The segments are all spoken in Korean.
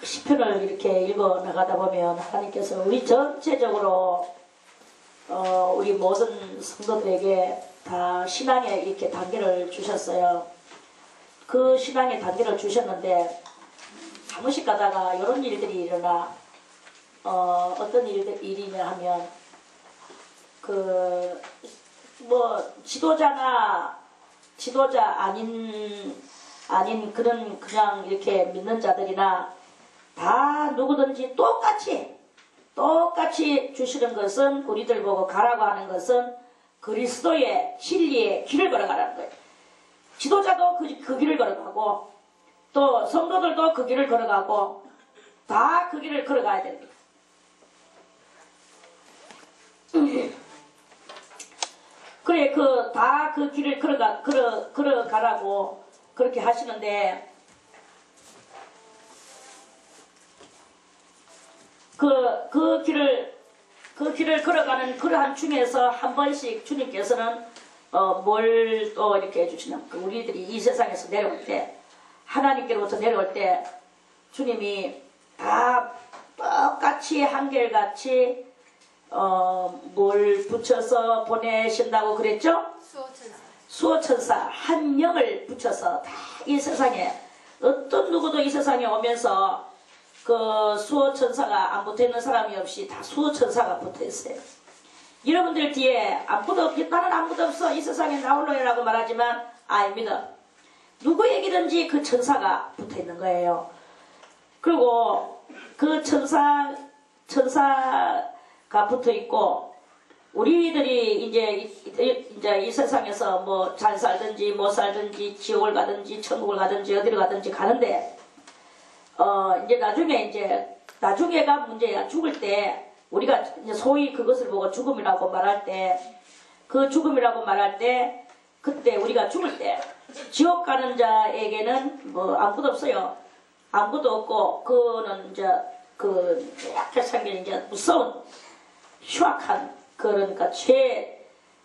시편을 이렇게 읽어 나가다 보면 하나님께서 우리 전체적으로 우리 모든 성도들에게 다 신앙의 이렇게 단계를 주셨어요. 그 신앙의 단계를 주셨는데 한 번씩 가다가 이런 일들이 일어나 어떤 일이냐 하면 지도자 아닌 그런 그냥 이렇게 믿는 자들이나 다 누구든지 똑같이 주시는 것은 우리들 보고 가라고 하는 것은 그리스도의 진리의 길을 걸어가라는 거예요. 지도자도 그 길을 걸어가고 또 성도들도 그 길을 걸어가고 다 그 길을 걸어가야 됩니다. 그래 다 그 길을 걸어가라고 그렇게 하시는데 그 길을 걸어가는 그러한 중에서 한 번씩 주님께서는 뭘 또 이렇게 해주시냐면 우리들이 이 세상에서 내려올 때 하나님께로부터 내려올 때 주님이 다 똑같이 한결같이 뭘 붙여서 보내신다고 그랬죠? 수호천사 한 명을 붙여서 다 이 세상에 어떤 누구도 이 세상에 오면서 그 수호천사가 안 붙어있는 사람이 없이 다 수호천사가 붙어있어요. 여러분들 뒤에 나는 아무도 없어 이 세상에 나 홀로라고 말하지만 아닙니다. 누구에게든지 그 천사가 붙어있는 거예요. 그리고 그 천사가 붙어있고 우리들이 이제 이 세상에서 뭐 잘 살든지 못 살든지 지옥을 가든지 천국을 가든지 어디를 가든지 가는데 나중에가 문제야. 죽을 때 우리가 이제 소위 그것을 보고 죽음이라고 말할 때 그때 우리가 죽을 때 지옥 가는 자에게는 뭐 아무것도 없어요. 아무것도 없고 그는 이제 그 약간 생긴 이제 무서운 흉악한 그러니까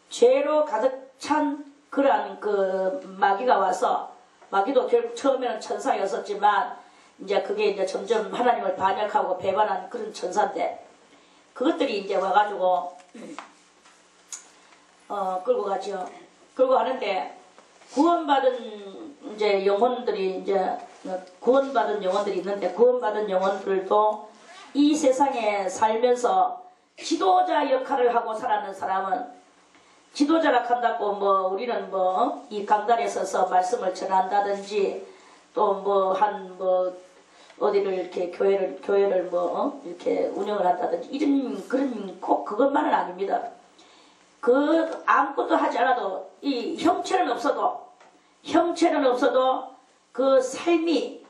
죄로 가득 찬 그러한 그 마귀가 와서 마귀도 결국 처음에는 천사였었지만 이제 그게 이제 점점 하나님을 반역하고 배반한 그런 천사인데 그것들이 이제 와가지고 끌고 가죠. 끌고 가는데 구원받은 영혼들이 있는데 구원받은 영혼들도 이 세상에 살면서 지도자 역할을 하고 살아가는 사람은 지도자라 한다고 뭐 우리는 뭐 이 강단에 서서 말씀을 전한다든지 또 어디를 이렇게 교회를 이렇게 운영을 한다든지 이런 그런 꼭 그것만은 아닙니다. 아무것도 하지 않아도 이 형체는 없어도 그 삶이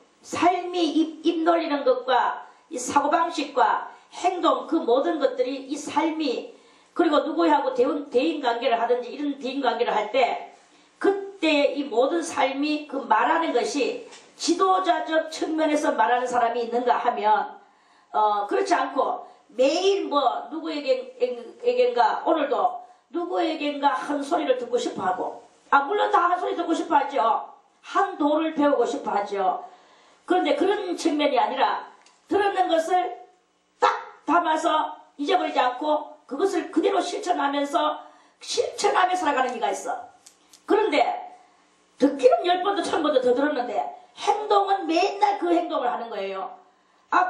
입 놀리는 것과 이 사고방식과 행동 그 모든 것들이 이 삶이 그리고 누구하고 대인관계를 하든지 이런 대인관계를 할 때 그때 이 모든 삶이 그 말하는 것이 지도자적 측면에서 말하는 사람이 있는가 하면 그렇지 않고 매일 뭐 누구에겐가 오늘도 누구에겐가 한 소리를 듣고 싶어 하고 물론 다 한 소리 듣고 싶어 하죠. 한 도를 배우고 싶어 하죠. 그런데 그런 측면이 아니라 들었는 것을 딱 담아서 잊어버리지 않고 그것을 그대로 실천하면서 살아가는 이가 있어. 그런데 듣기는 10번도 1000번도 더 들었는데 행동은 맨날 그 행동을 하는 거예요.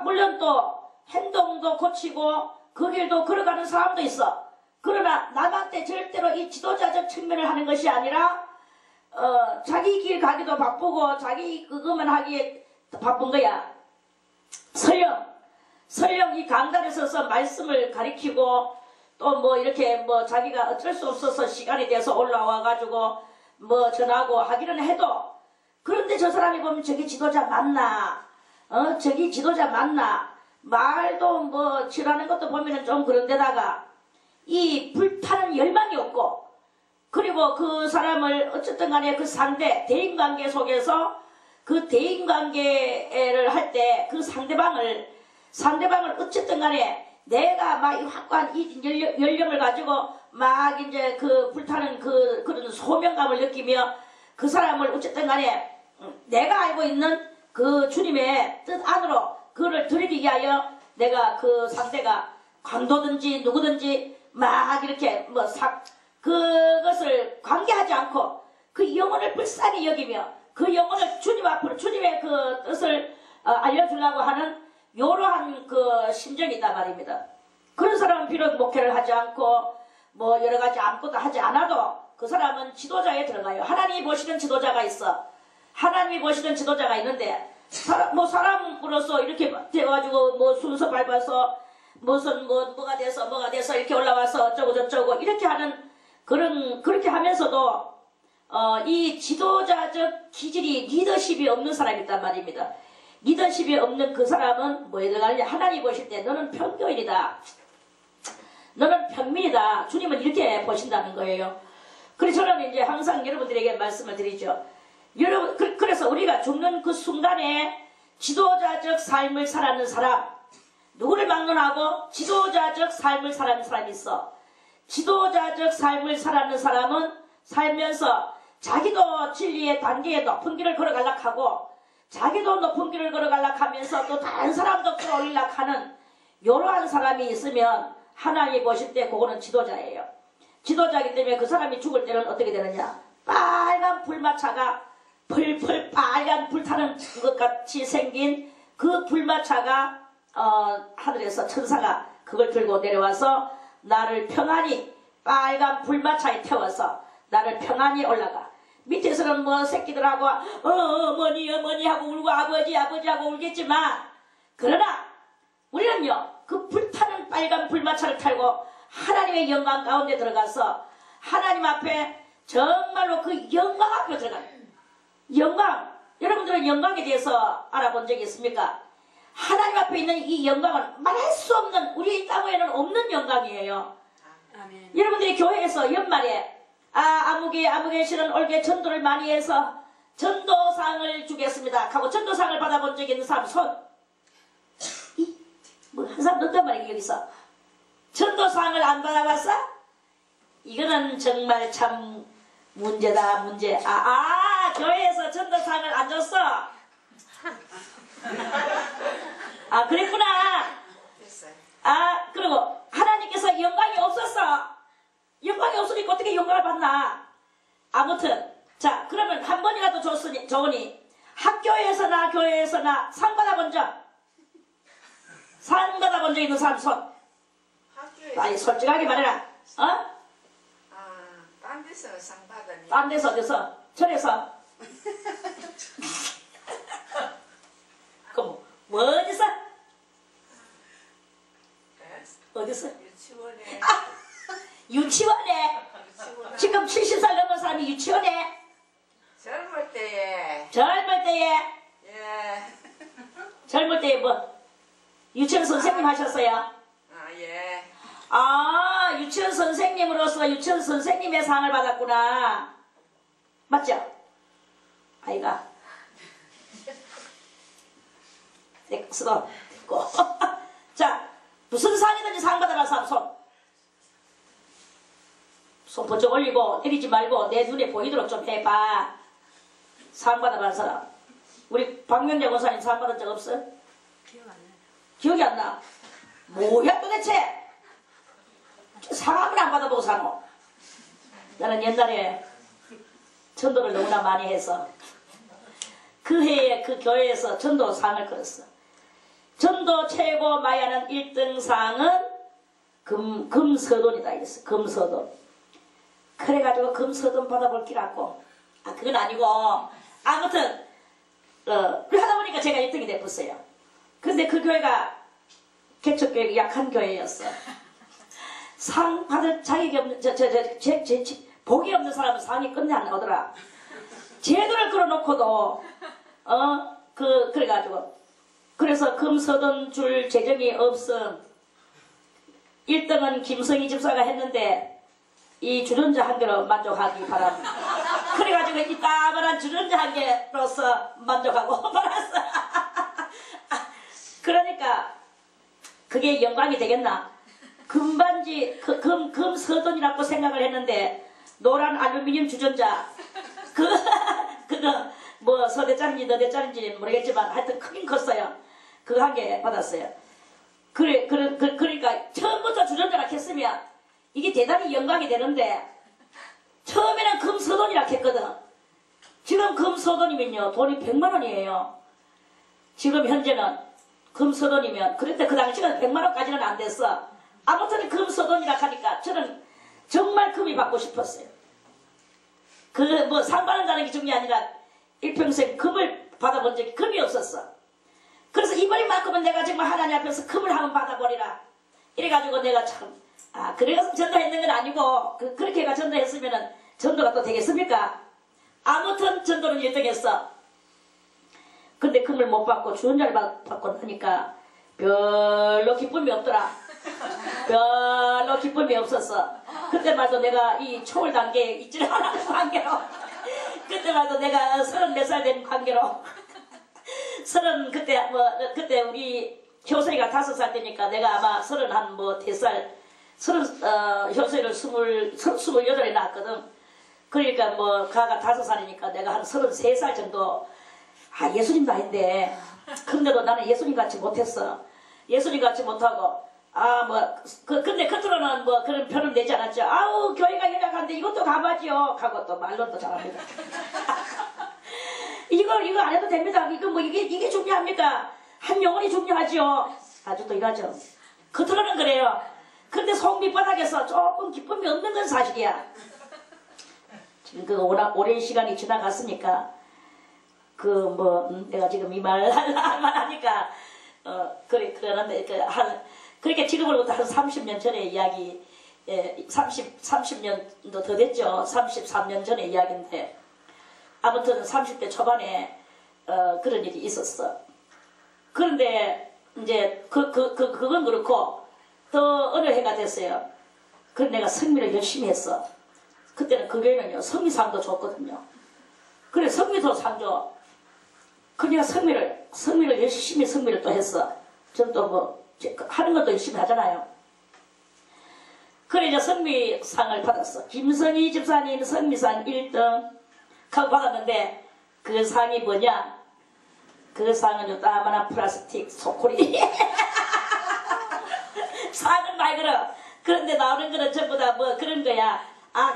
물론 또 행동도 고치고 그 길도 걸어가는 사람도 있어. 그러나 남한테 절대로 이 지도자적 측면을 하는 것이 아니라 자기 길 가기도 바쁘고 자기 그것만 하기에 바쁜 거야. 설령 이 강단에 서서 말씀을 가리키고 또 뭐 이렇게 뭐 자기가 어쩔 수 없어서 시간이 돼서 올라와가지고 뭐 전하고 하기는 해도 그런데 저 사람이 보면 저기 지도자 맞나? 저기 지도자 맞나? 말도 뭐 칠하는 것도 보면은 좀 그런데다가 이 불타는 열망이 없고 그리고 그 사람을 어쨌든 간에 그 대인관계 속에서 그 대인관계를 할 때 그 상대방을 어쨌든 간에 내가 막 이 확고한 이 열령을 가지고 막 이제 그 불타는 그런 소명감을 느끼며 그 사람을 어쨌든 간에 내가 알고 있는 그 주님의 뜻 안으로 그거를 드리기 위하여 내가 그 상대가 강도든지 누구든지 막 이렇게 그것을 관계하지 않고 그 영혼을 불쌍히 여기며 그 영혼을 주님 앞으로 주님의 그 뜻을 알려주려고 하는 이러한 그 심정이 있단 말입니다. 그런 사람은 비록 목회를 하지 않고 뭐 여러 가지 아무것도 하지 않아도 그 사람은 지도자에 들어가요. 하나님이 보시는 지도자가 있어. 하나님이 보시는 지도자가 있는데 사람으로서 이렇게 돼가지고 뭐 순서 밟아서 무슨 뭐가 돼서 이렇게 올라와서 어쩌고 저쩌고 이렇게 하는 그렇게 하면서도 이 지도자적 기질이 리더십이 없는 사람이 있단 말입니다. 리더십이 없는 그 사람은 뭐에 들어가느냐? 하나님 보실 때 너는 평교인이다. 너는 평민이다. 주님은 이렇게 보신다는 거예요. 그래서 저는 이제 항상 여러분들에게 말씀을 드리죠. 여러분, 그래서 우리가 죽는 그 순간에 지도자적 삶을 살아가는 사람, 누구를 막론하고 지도자적 삶을 살아가는 사람이 있어. 지도자적 삶을 살아가는 사람은 살면서 자기도 진리의 단계에 높은 길을 걸어가려고 하고 자기도 높은 길을 걸어가려고 하면서 또 다른 사람도 끌어올리려고 하는 이러한 사람이 있으면 하나님이 보실 때 그거는 지도자예요. 지도자이기 때문에 그 사람이 죽을 때는 어떻게 되느냐? 빨간 불마차가 펄펄 빨간 불타는 것 같이 생긴 그 불마차가 하늘에서 천사가 그걸 들고 내려와서 나를 평안히 빨간 불마차에 태워서 나를 평안히 올라가. 밑에서는 뭐 새끼들하고 어머니 하고 울고 아버지 하고 울겠지만 그러나 우리는요 그 불타는 빨간 불마차를 타고 하나님의 영광 가운데 들어가서 하나님 앞에 정말로 그 영광 앞에 들어가요. 영광, 여러분들은 영광에 대해서 알아본 적이 있습니까? 하나님 앞에 있는 이 영광은 말할 수 없는, 우리 땅에는 없는 영광이에요. 아멘. 여러분들이 교회에서 연말에 아무개 씨는 올게 전도를 많이 해서 전도상을 주겠습니다 하고 전도상을 받아본 적이 있는 사람 손. 한 사람 넣었단 말이에요. 여기서 전도상을 안 받아봤어? 이거는 정말 참 문제다. 문제. 교회에서 전도상을 안 줬어. 그랬구나. 그리고 하나님께서 영광이 없었어. 영광이 없으니까 어떻게 영광을 받나. 아무튼 자 그러면 한 번이라도 좋으니 학교에서나 교회에서나 상 받아본 적 있는 사람 손. 빨리 솔직하게 말해라. 딴 데서 상 받았니? 딴 데서 어디서? 절에서? 그럼 뭐 어디서? 어디서? 유치원에. 유치원에? 지금 70살 넘은 사람이 유치원에? 젊을 때에. 예. 젊을 때에 뭐? 유치원 선생님 하셨어요? 예. 유치원 선생님으로서 유치원 선생님의 상을 받았구나. 맞죠? 아이가. 됐어. 됐고. 자, 무슨 상이든지 상 받아라 사람 손 번쩍 올리고 내리지 말고 내 눈에 보이도록 좀 해봐. 상 받아라 사람. 우리 박명재 권사님 상 받은 적 없어? 기억이 안 나. 뭐야 도대체? 상함을 안 받아보고 사노. 나는 옛날에 전도를 너무나 많이 해서 그 해에 그 교회에서 전도상을 걸었어. 전도 최고 마야는 1등상은 금서돈이다 이랬어. 금서돈. 그래가지고 금서돈 받아볼 기라고. 그건 아니고 아무튼 하다 보니까 제가 1등이 됐었어요. 근데 그 교회가 개척교회가 약한 교회였어. 상 받을 자격이 없는 복이 없는 사람은 상이 끝내 안 나오더라. 제도를 끌어놓고도 그래가지고 그래서 금서돈 줄 재정이 없음. 1등은 김성희 집사가 했는데 이 주전자 한 개로 만족하기 바랍니다. 그래가지고 이 따발한 주전자 한 개로서 만족하고 말았어. 그러니까 그게 영광이 되겠나? 금반지, 금서돈이라고 생각을 했는데 노란 알루미늄 주전자 그거 뭐 서대짜리인지 너대짜리인지 모르겠지만 하여튼 크긴 컸어요. 그거 한 개 받았어요. 그러니까 처음부터 주전자라 했으면 이게 대단히 영광이 되는데 처음에는 금서돈이라 했거든. 지금 금서돈이면요 돈이 100만 원이에요. 지금 현재는 금서돈이면 그런데 그 당시는 100만 원까지는 안 됐어. 아무튼 금서돈이라 하니까 저는 정말 금이 받고 싶었어요. 그 뭐 상 받는다는 게 중요한 게 아니라 일평생 금을 받아본 적이 금이 없었어. 그래서 이번만큼은 내가 정말 하나님 앞에서 금을 한번 받아보리라. 이래가지고 내가 참 그래서 전도했는 건 아니고 그렇게 해가 전도했으면은 전도가 또 되겠습니까? 아무튼 전도는 1등했어. 근데 금을 못 받고 주전자를 받고 나니까 별로 기쁨이 없더라. 별로 기쁨이 없었어. 그때 말도 내가 이 초월 단계에 있지를 않은 관계로 그때 말도 내가 34살 된 관계로 그때 우리 효선이가 5살 때니까 내가 아마 34살 효선이를 28에 낳았거든. 그러니까 뭐 가가 5살이니까 내가 한 33살 정도 예수님 나이인데 근데도 나는 예수님 같이 못했어. 예수님 같이 못하고 근데 겉으로는 뭐 그런 표를 내지 않았죠. 아우 교회가 연약한데 이것도 가봐지요 하고 또 말로도 잘합니다. 이거 안 해도 됩니다. 이게 중요합니까? 한 영혼이 중요하지요. 아주 또 이러죠. 겉으로는 그래요. 근데 속 밑바닥에서 조금 기쁨이 없는 건 사실이야. 지금 그 오랜 시간이 지나갔으니까 내가 지금 이 말을 하니까 그러는데 그렇게 지금으로부터 한 30년 전의 이야기 30년도 더 됐죠. 33년 전의 이야기인데 아무튼 30대 초반에 그런 일이 있었어. 그런데 이제 그건 그렇고 또 어느 해가 됐어요. 그래서 내가 성미를 열심히 했어. 그때는 그 교회는요 성미상도 줬거든요. 그래 성미도 상 줘. 그러니까 성미를 열심히 성미를 또 했어. 저는 또 하는 것도 열심히 하잖아요. 그래 이제 성미상을 받았어. 김성희 집사님 성미상 1등 하고 받았는데 그 상이 뭐냐? 그 상은 요따만한 플라스틱 소쿠리 상은 말 걸어. 그런데 나오는 거는 전부 다 뭐 그런 거야.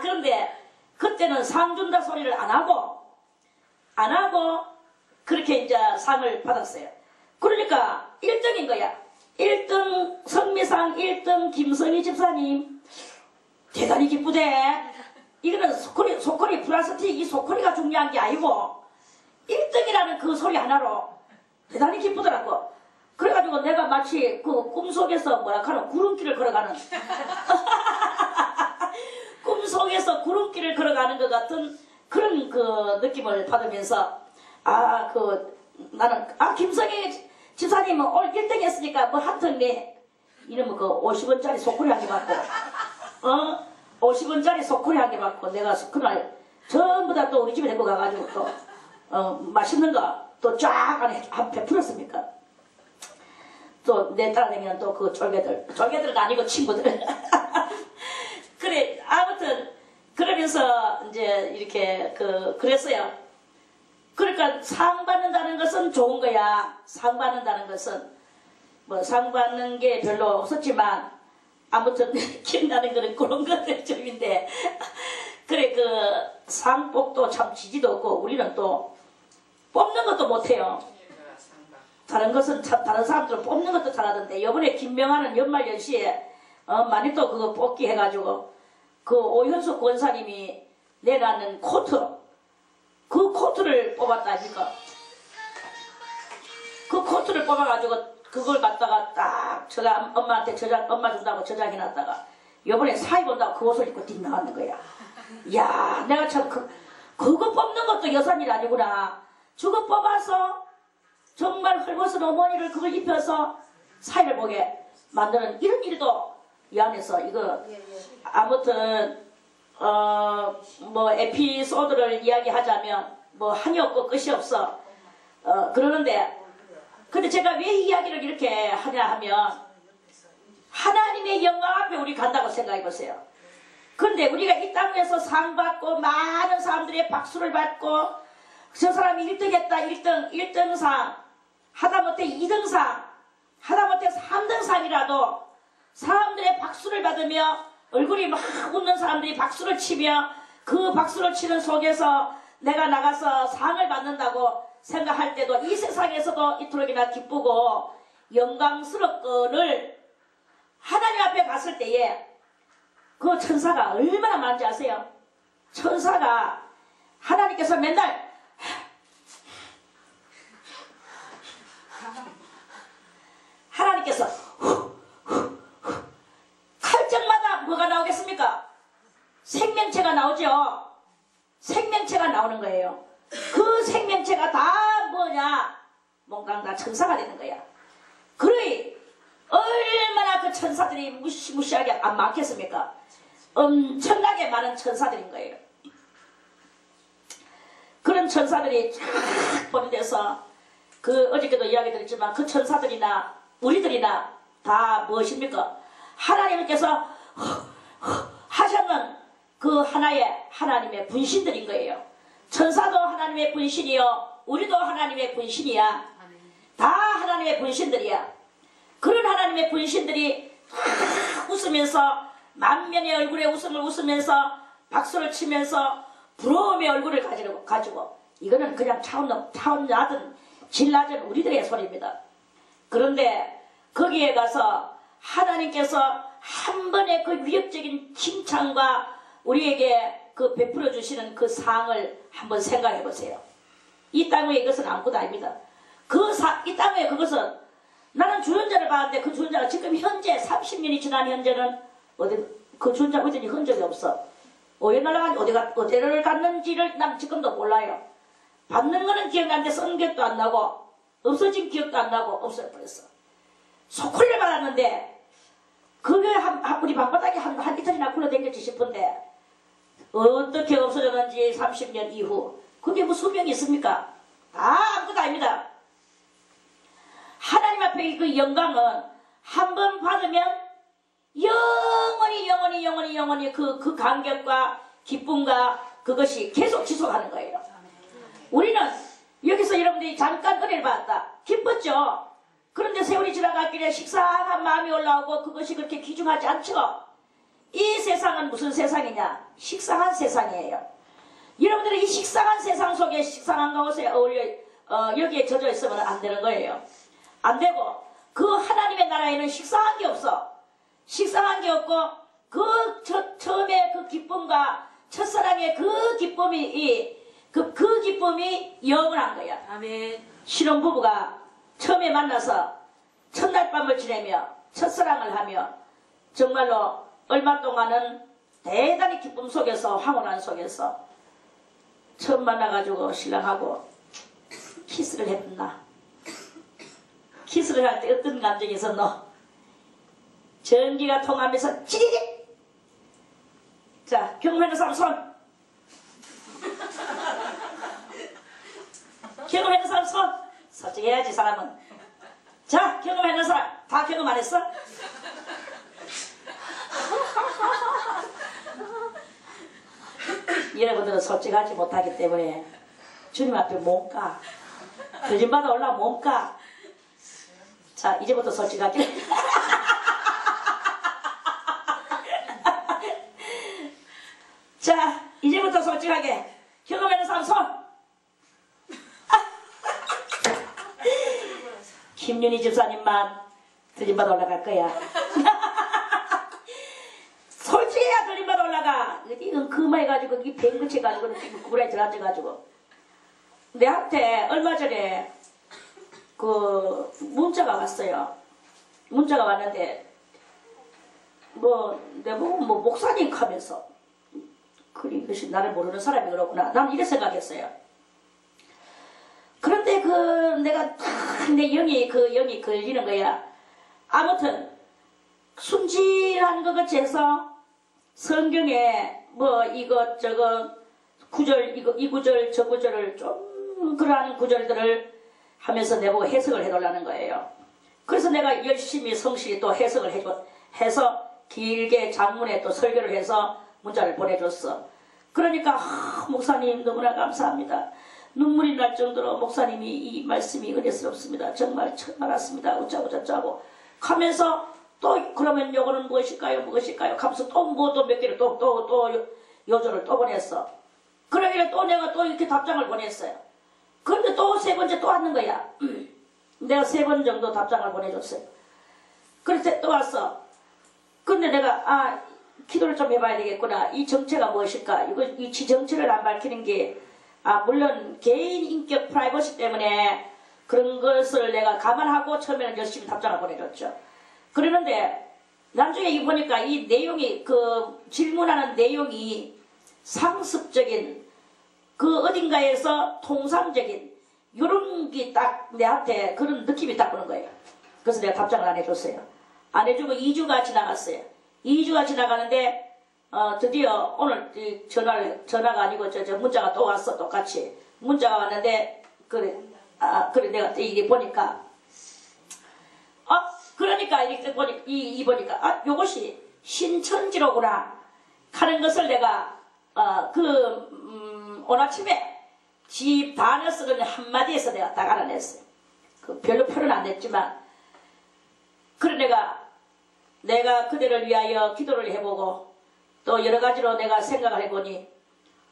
그런데 그때는 상 준다 소리를 안 하고 그렇게 이제 상을 받았어요. 그러니까 1등인 거야. 1등 성미상 1등 김성희 집사님 대단히 기쁘대. 이거는 소쿠리 플라스틱 이 소쿠리가 중요한 게 아니고 1등이라는 그 소리 하나로 대단히 기쁘더라고. 그래가지고 내가 마치 그 꿈속에서 구름길을 걸어가는 꿈속에서 구름길을 걸어가는 것 같은 그런 그 느낌을 받으면서 나는 김성희 집사님은 오늘 1등 했으니까 뭐 하여튼 이러면 그 50원짜리 소쿠리 한 개 받고 50원짜리 소쿠리 한 개 받고 내가 그날 전부 다 또 우리 집에 데리고 가가지고 또 맛있는 거 또 쫙 안에 한 베풀었습니까? 또 내 따라다니는 또 그 졸개들은 아니고 친구들 그래 아무튼 그러면서 이제 이렇게 그랬어요. 그러니까 상 받는다는 것은 좋은 거야. 상 받는다는 것은 뭐 상 받는 게 별로 없었지만 아무튼 기억나는 거는 그런 것들 좀인데 그래 그 상복도 참 지지도 없고 우리는 또 뽑는 것도 못해요. 다른 것은 참 다른 사람들은 뽑는 것도 잘하던데 이번에 김명하는 연말연시에 많이 또 그거 뽑기 해가지고 그 오현숙 권사님이 내라는 그 코트를 뽑았다니까. 그 코트를 뽑아가지고 그걸 갖다가 딱 엄마한테 엄마 준다고 저장해놨다가 요번에 사입 온다고 그 옷을 입고 뒷 나가는 거야. 야 내가 참 그거 뽑는 것도 여산일 아니구나. 저거 뽑아서 정말 헐벗은 어머니를 그걸 입혀서 사이를 보게 만드는 이런 일도 이 안에서 이거 아무튼 뭐 에피소드를 이야기하자면 뭐 한이 없고 끝이 없어. 그러는데 근데 제가 왜 이 이야기를 이렇게 하냐 하면 하나님의 영광 앞에 우리 간다고 생각해 보세요. 그런데 우리가 이 땅에서 상 받고 많은 사람들의 박수를 받고 저 사람이 1등 했다 1등 상 하다못해 2등상, 하다못해 3등상이라도 사람들의 박수를 받으며 얼굴이 막 웃는 사람들이 박수를 치며 그 박수를 치는 속에서 내가 나가서 상을 받는다고 생각할 때도 이 세상에서도 이토록이나 기쁘고 영광스럽거늘 하나님 앞에 갔을 때에 그 천사가 얼마나 많은지 아세요? 천사가 하나님께서 맨날 하나님께서 칼적마다 뭐가 나오겠습니까? 생명체가 나오죠. 생명체가 나오는 거예요. 그 생명체가 다 뭐냐? 뭔가 다 천사가 되는 거야. 그러니 얼마나 그 천사들이 무시무시하게 안 많겠습니까? 엄청나게 많은 천사들인 거예요. 그런 천사들이 쫙 보는 데서 그 어저께도 이야기 드렸지만 그 천사들이나 우리들이나 다 무엇입니까? 하나님께서 하셨는 그 하나의 하나님의 분신들인 거예요. 천사도 하나님의 분신이요, 우리도 하나님의 분신이야. 다 하나님의 분신들이야. 그런 하나님의 분신들이 웃으면서 만면의 얼굴에 웃음을 웃으면서 박수를 치면서 부러움의 얼굴을 가지고 이거는 그냥 차원 낮은 질 낮은 우리들의 소리입니다. 그런데 거기에 가서 하나님께서 한 번의 그 위협적인 칭찬과 우리에게 그 베풀어 주시는 그 상을 한번 생각해 보세요. 이 땅 위에 이것은 아무것도 아닙니다. 이 땅 위에 그것은 나는 주전자를 봤는데 그 주전자가 지금 현재 30년이 지난 현재는 그 주전자 어디니 흔적이 없어. 어디 날아간지 어디를 갔는지를 난 지금도 몰라요. 받는 거는 기억나는데 쓴 기억도 안 나고 없어진 기억도 안 나고 없어버렸어. 소콜을 받았는데 그게 우리 방바닥에 한 이틀이나 굴러다녔지 싶은데 어떻게 없어졌는지 30년 이후 그게 뭐 수명이 있습니까? 다 아무것도 아닙니다. 하나님 앞에 그 영광은 한 번 받으면 영원히 그 감격과 기쁨과 그것이 계속 지속하는 거예요. 우리는 여기서 여러분들이 잠깐 은혜를 받았다. 기뻤죠? 그런데 세월이 지나갔길래 식상한 마음이 올라오고 그것이 그렇게 귀중하지 않죠? 이 세상은 무슨 세상이냐? 식상한 세상이에요. 여러분들이 이 식상한 세상 속에 식상한 것에 여기에 젖어 있으면 안 되는 거예요. 안 되고 그 하나님의 나라에는 식상한 게 없어. 식상한 게 없고 처음에 그 기쁨과 첫사랑의 그 기쁨이 그 기쁨이 영원한 거야. 아멘. 신혼부부가 처음에 만나서 첫날 밤을 지내며 첫사랑을 하며 정말로 얼마 동안은 대단히 기쁨 속에서 황홀한 속에서 처음 만나가지고 신랑하고 키스를 했나. 키스를 할 때 어떤 감정이 있었노? 전기가 통하면서 찌리릭. 자, 경험하는 사람 손. 경험하는 사람 손. 솔직해야지 사람은. 자, 경험하는 사람 다 경험 안 했어? 여러분들은 솔직하지 못하기 때문에 주님 앞에 못 가. 들림받아 올라 못 가. 자, 이제부터 솔직하게. 자, 이제부터 솔직하게. 경험하는 사람 손. 김윤희 집사님만 들림받아 올라갈 거야. 솔직해야 들림받아 올라가. 이건 금화해가지고 이 뱅그쳐가지고 구부라에 들어앉아가지고 내한테 얼마 전에 그 문자가 왔어요. 문자가 왔는데 내보고 목사님 하면서 그리 이것이 나를 모르는 사람이 그렇구나. 난 이래 생각했어요. 그런데 내가 내 영이 걸리는 거야. 아무튼 순진한 것 같이 해서 성경에 이것저것 구절 이 구절 저 구절을 좀 그러한 구절들을 하면서 내보고 해석을 해달라는 거예요. 그래서 내가 열심히 성실히 또 해석을 해서 길게 장문에 또 설교를 해서 문자를 보내줬어. 그러니까 목사님 너무나 감사합니다. 눈물이 날 정도로 목사님이 이 말씀이 은혜스럽습니다. 정말 처음 알았습니다. 어쩌고 저쩌고 하면서 또 그러면 요거는 무엇일까요? 무엇일까요? 하면서 또 뭐 또 몇 개를 또 요조를 또 보냈어. 그러길래 또 내가 또 이렇게 답장을 보냈어요. 그런데 또 세 번째 또 왔는 거야. 내가 3번 정도 답장을 보내줬어요. 그래서 또 왔어. 근데 내가 기도를 좀 해봐야 되겠구나. 이 정체가 무엇일까? 이 정체를 안 밝히는 게 물론 개인 인격 프라이버시 때문에 그런 것을 내가 감안하고 처음에는 열심히 답장을 보내줬죠. 그러는데 나중에 보니까 이 내용이 그 질문하는 내용이 상습적인 그 어딘가에서 통상적인 이런 게 딱 내한테 그런 느낌이 딱 오는 거예요. 그래서 내가 답장을 안 해줬어요. 안 해주고 2주가 지나갔어요. 2주가 지나가는데 드디어 오늘 이 전화가 아니고 저 문자가 또 왔어. 똑같이 문자가 왔는데 그래 내가 이게 보니까 그러니까 이렇게 보니까 요것이 신천지로구나 하는 것을 내가 오늘 아침에 지 반을 쓰는 한마디에서 내가 딱 알아냈어요. 별로 표현은 안 냈지만 그래 내가 그대를 위하여 기도를 해보고 또 여러 가지로 내가 생각을 해보니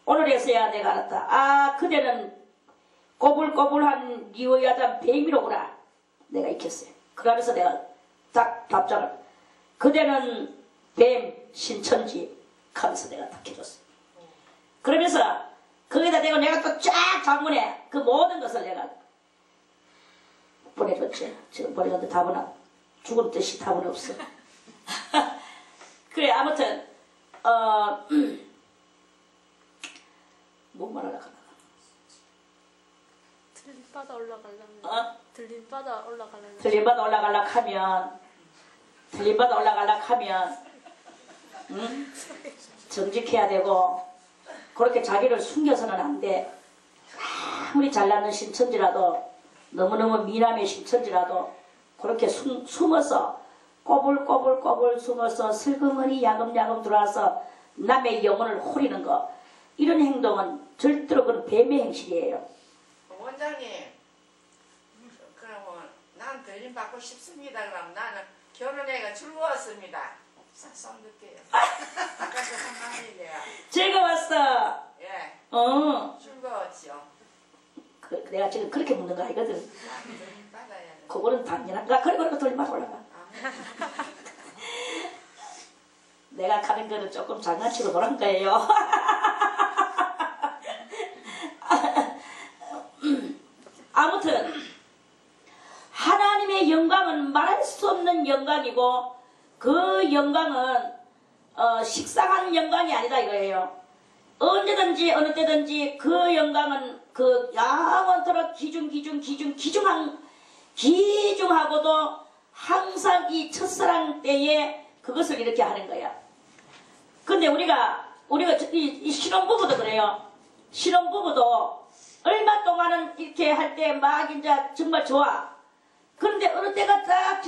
오늘에서야 내가 알았다. 그대는 꼬불꼬불한 리오야단 뱀이로구나. 내가 익혔어요. 그러면서 내가 딱 답장을 그대는 뱀 신천지 하면서 내가 딱 해줬어요. 그러면서 거기다 대고 내가 또 쫙 장문에 그 모든 것을 내가 보내줬지. 지금 보내줬는데 답은 죽은 듯이 답은 없어. 그래 아무튼 뭐 말하려고 하나. 들림바다 올라가려면 들림바다 올라가려면 들림바다 올라가려고 하면 정직해야 되고 그렇게 자기를 숨겨서는 안 돼. 아무리 잘나는 신천지라도 너무너무 미남의 신천지라도 그렇게 숨어서 꼬불꼬불 숨어서 슬그머니 야금야금 들어와서 남의 영혼을 호리는 거 이런 행동은 절대로 그런 뱀의 행실이에요. 원장님 그러면 난 들림 받고 싶습니다. 그럼 나는 결혼해가 즐거웠습니다. 손 넣게요. 아까도 상관이래요. 즐거웠어. 예. 즐거웠죠. 내가 지금 그렇게 묻는 거 아니거든. 들림 받아야 돼. 그거는 당연한가? 그리고 돌림받아 올라가. 내가 가는 거는 조금 장난치고 노란 거예요. 아무튼 하나님의 영광은 말할 수 없는 영광이고 그 영광은 식상한 영광이 아니다 이거예요. 언제든지 어느 때든지 그 영광은 그 영원토록 기중하고도 항상 이 첫사랑 때에 그것을 이렇게 하는 거야. 근데 우리가 이 신혼부부도 그래요. 신혼부부도 얼마 동안은 이렇게 할 때 막 이제 정말 좋아. 그런데 어느 때가 딱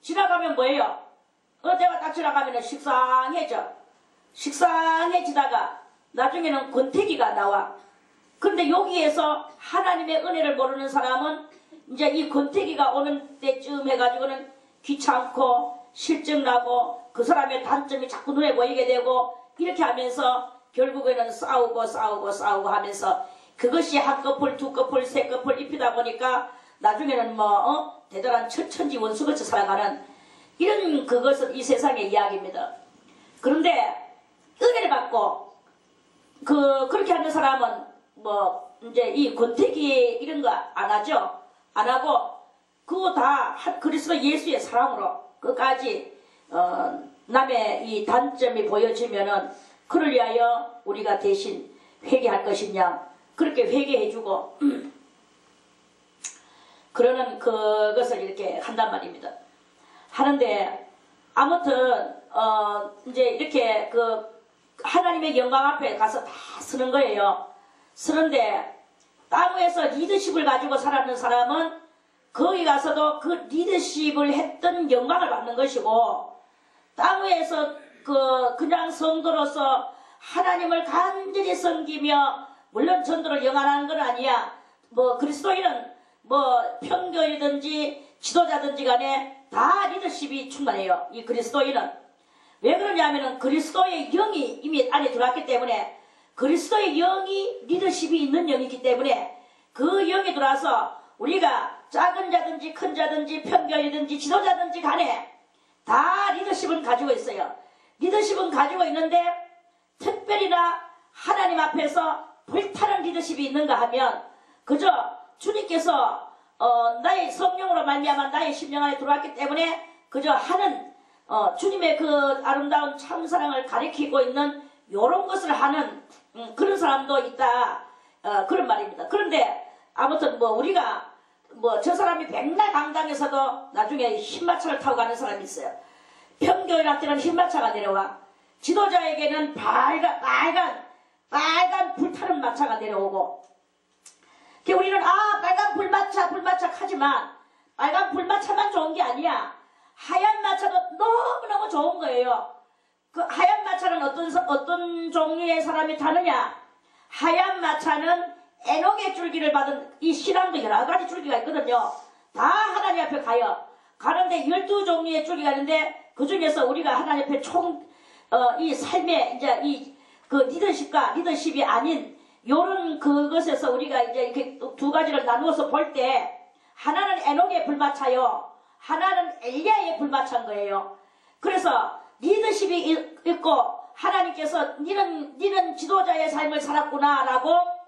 지나가면 뭐예요? 어느 때가 딱 지나가면 식상해지다가 나중에는 권태기가 나와. 그런데 여기에서 하나님의 은혜를 모르는 사람은 이제 이 권태기가 오는 때쯤 해가지고는 귀찮고 실증나고 그 사람의 단점이 자꾸 눈에 보이게 되고 이렇게 하면서 결국에는 싸우고 하면서 그것이 한 커플, 두 커플, 세 커플 입히다 보니까 나중에는 대단한 천지 원수같이 살아가는 이런 그것은 이 세상의 이야기입니다. 그런데 은혜를 받고 그렇게 하는 사람은 이제 이 권태기 이런 거 안 하죠. 안 하고 그거 다 그리스도 예수의 사랑으로 끝까지 남의 이 단점이 보여지면은 그를 위하여 우리가 대신 회개할 것이냐 그렇게 회개해주고 그러는 그것을 이렇게 한단 말입니다. 하는데 아무튼 이제 이렇게 하나님의 영광 앞에 가서 다 쓰는 거예요. 쓰는데 땅 위에서 리더십을 가지고 살았는 사람은 거기 가서도 그 리더십을 했던 영광을 받는 것이고 땅 위에서 그냥 성도로서 하나님을 간절히 섬기며 물론 전도를 영한하는 건 아니야. 뭐 그리스도인은 뭐 평교이든지 지도자든지 간에 다 리더십이 충만해요. 이 그리스도인은. 왜 그러냐면은 그리스도의 영이 이미 안에 들어왔기 때문에, 그리스도의 영이 리더십이 있는 영이기 때문에 그 영이 들어와서 우리가 작은 자든지 큰 자든지 평교이든지 지도자든지 간에 다 리더십은 가지고 있어요. 리더십은 가지고 있는데 특별히나 하나님 앞에서 불타는 리더십이 있는가 하면 그저 주님께서 나의 성령으로 말미암아 나의 심령 안에 들어왔기 때문에 그저 하는 주님의 그 아름다운 참사랑을 가리키고 있는 요런 것을 하는 그런 사람도 있다. 그런 말입니다. 그런데 아무튼 뭐 우리가 뭐 저 사람이 백날 강당에서도 나중에 흰마차를 타고 가는 사람이 있어요. 평교인한테는 흰마차가 내려와. 지도자에게는 빨간 불타는 마차가 내려오고, 우리는 빨간 불마차 하지만 빨간 불마차만 좋은 게 아니야. 하얀 마차도 너무너무 좋은 거예요. 그 하얀 마차는 어떤 종류의 사람이 타느냐? 하얀 마차는 에녹의 줄기를 받은, 이 신앙도 여러 가지 줄기가 있거든요. 다 하나님 앞에 가요. 가는데 12종류의 줄기가 있는데 그 중에서 우리가 하나님 앞에 이 삶의 이제 그 리더십이 아닌 요런 그것에서 우리가 이제 이렇게 두 가지를 나누어서 볼 때, 하나는 에녹의 불마차요, 하나는 엘리야의 불마차인 거예요. 그래서 리더십이 있고 하나님께서 니는 지도자의 삶을 살았구나라고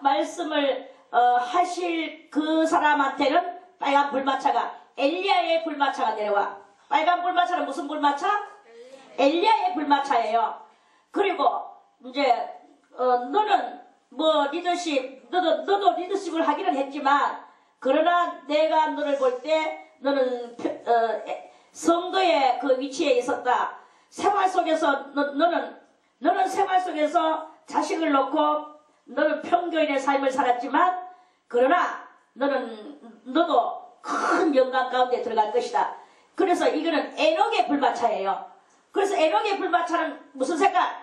말씀을 하실 그 사람한테는 빨간 불마차가, 엘리야의 불마차가 내려와. 빨간 불마차는 무슨 불마차? 엘리야의 불마차예요. 그리고 이제 너는 뭐 너도 리더십을 하기는 했지만, 그러나 내가 너를 볼 때 너는 성도의 그 위치에 있었다. 생활 속에서 너는 생활 속에서 자식을 놓고 너는 평교인의 삶을 살았지만, 그러나 너도 큰 영광 가운데 들어갈 것이다. 그래서 이거는 에녹의 불마차예요. 그래서 에녹의 불마차는 무슨 색깔?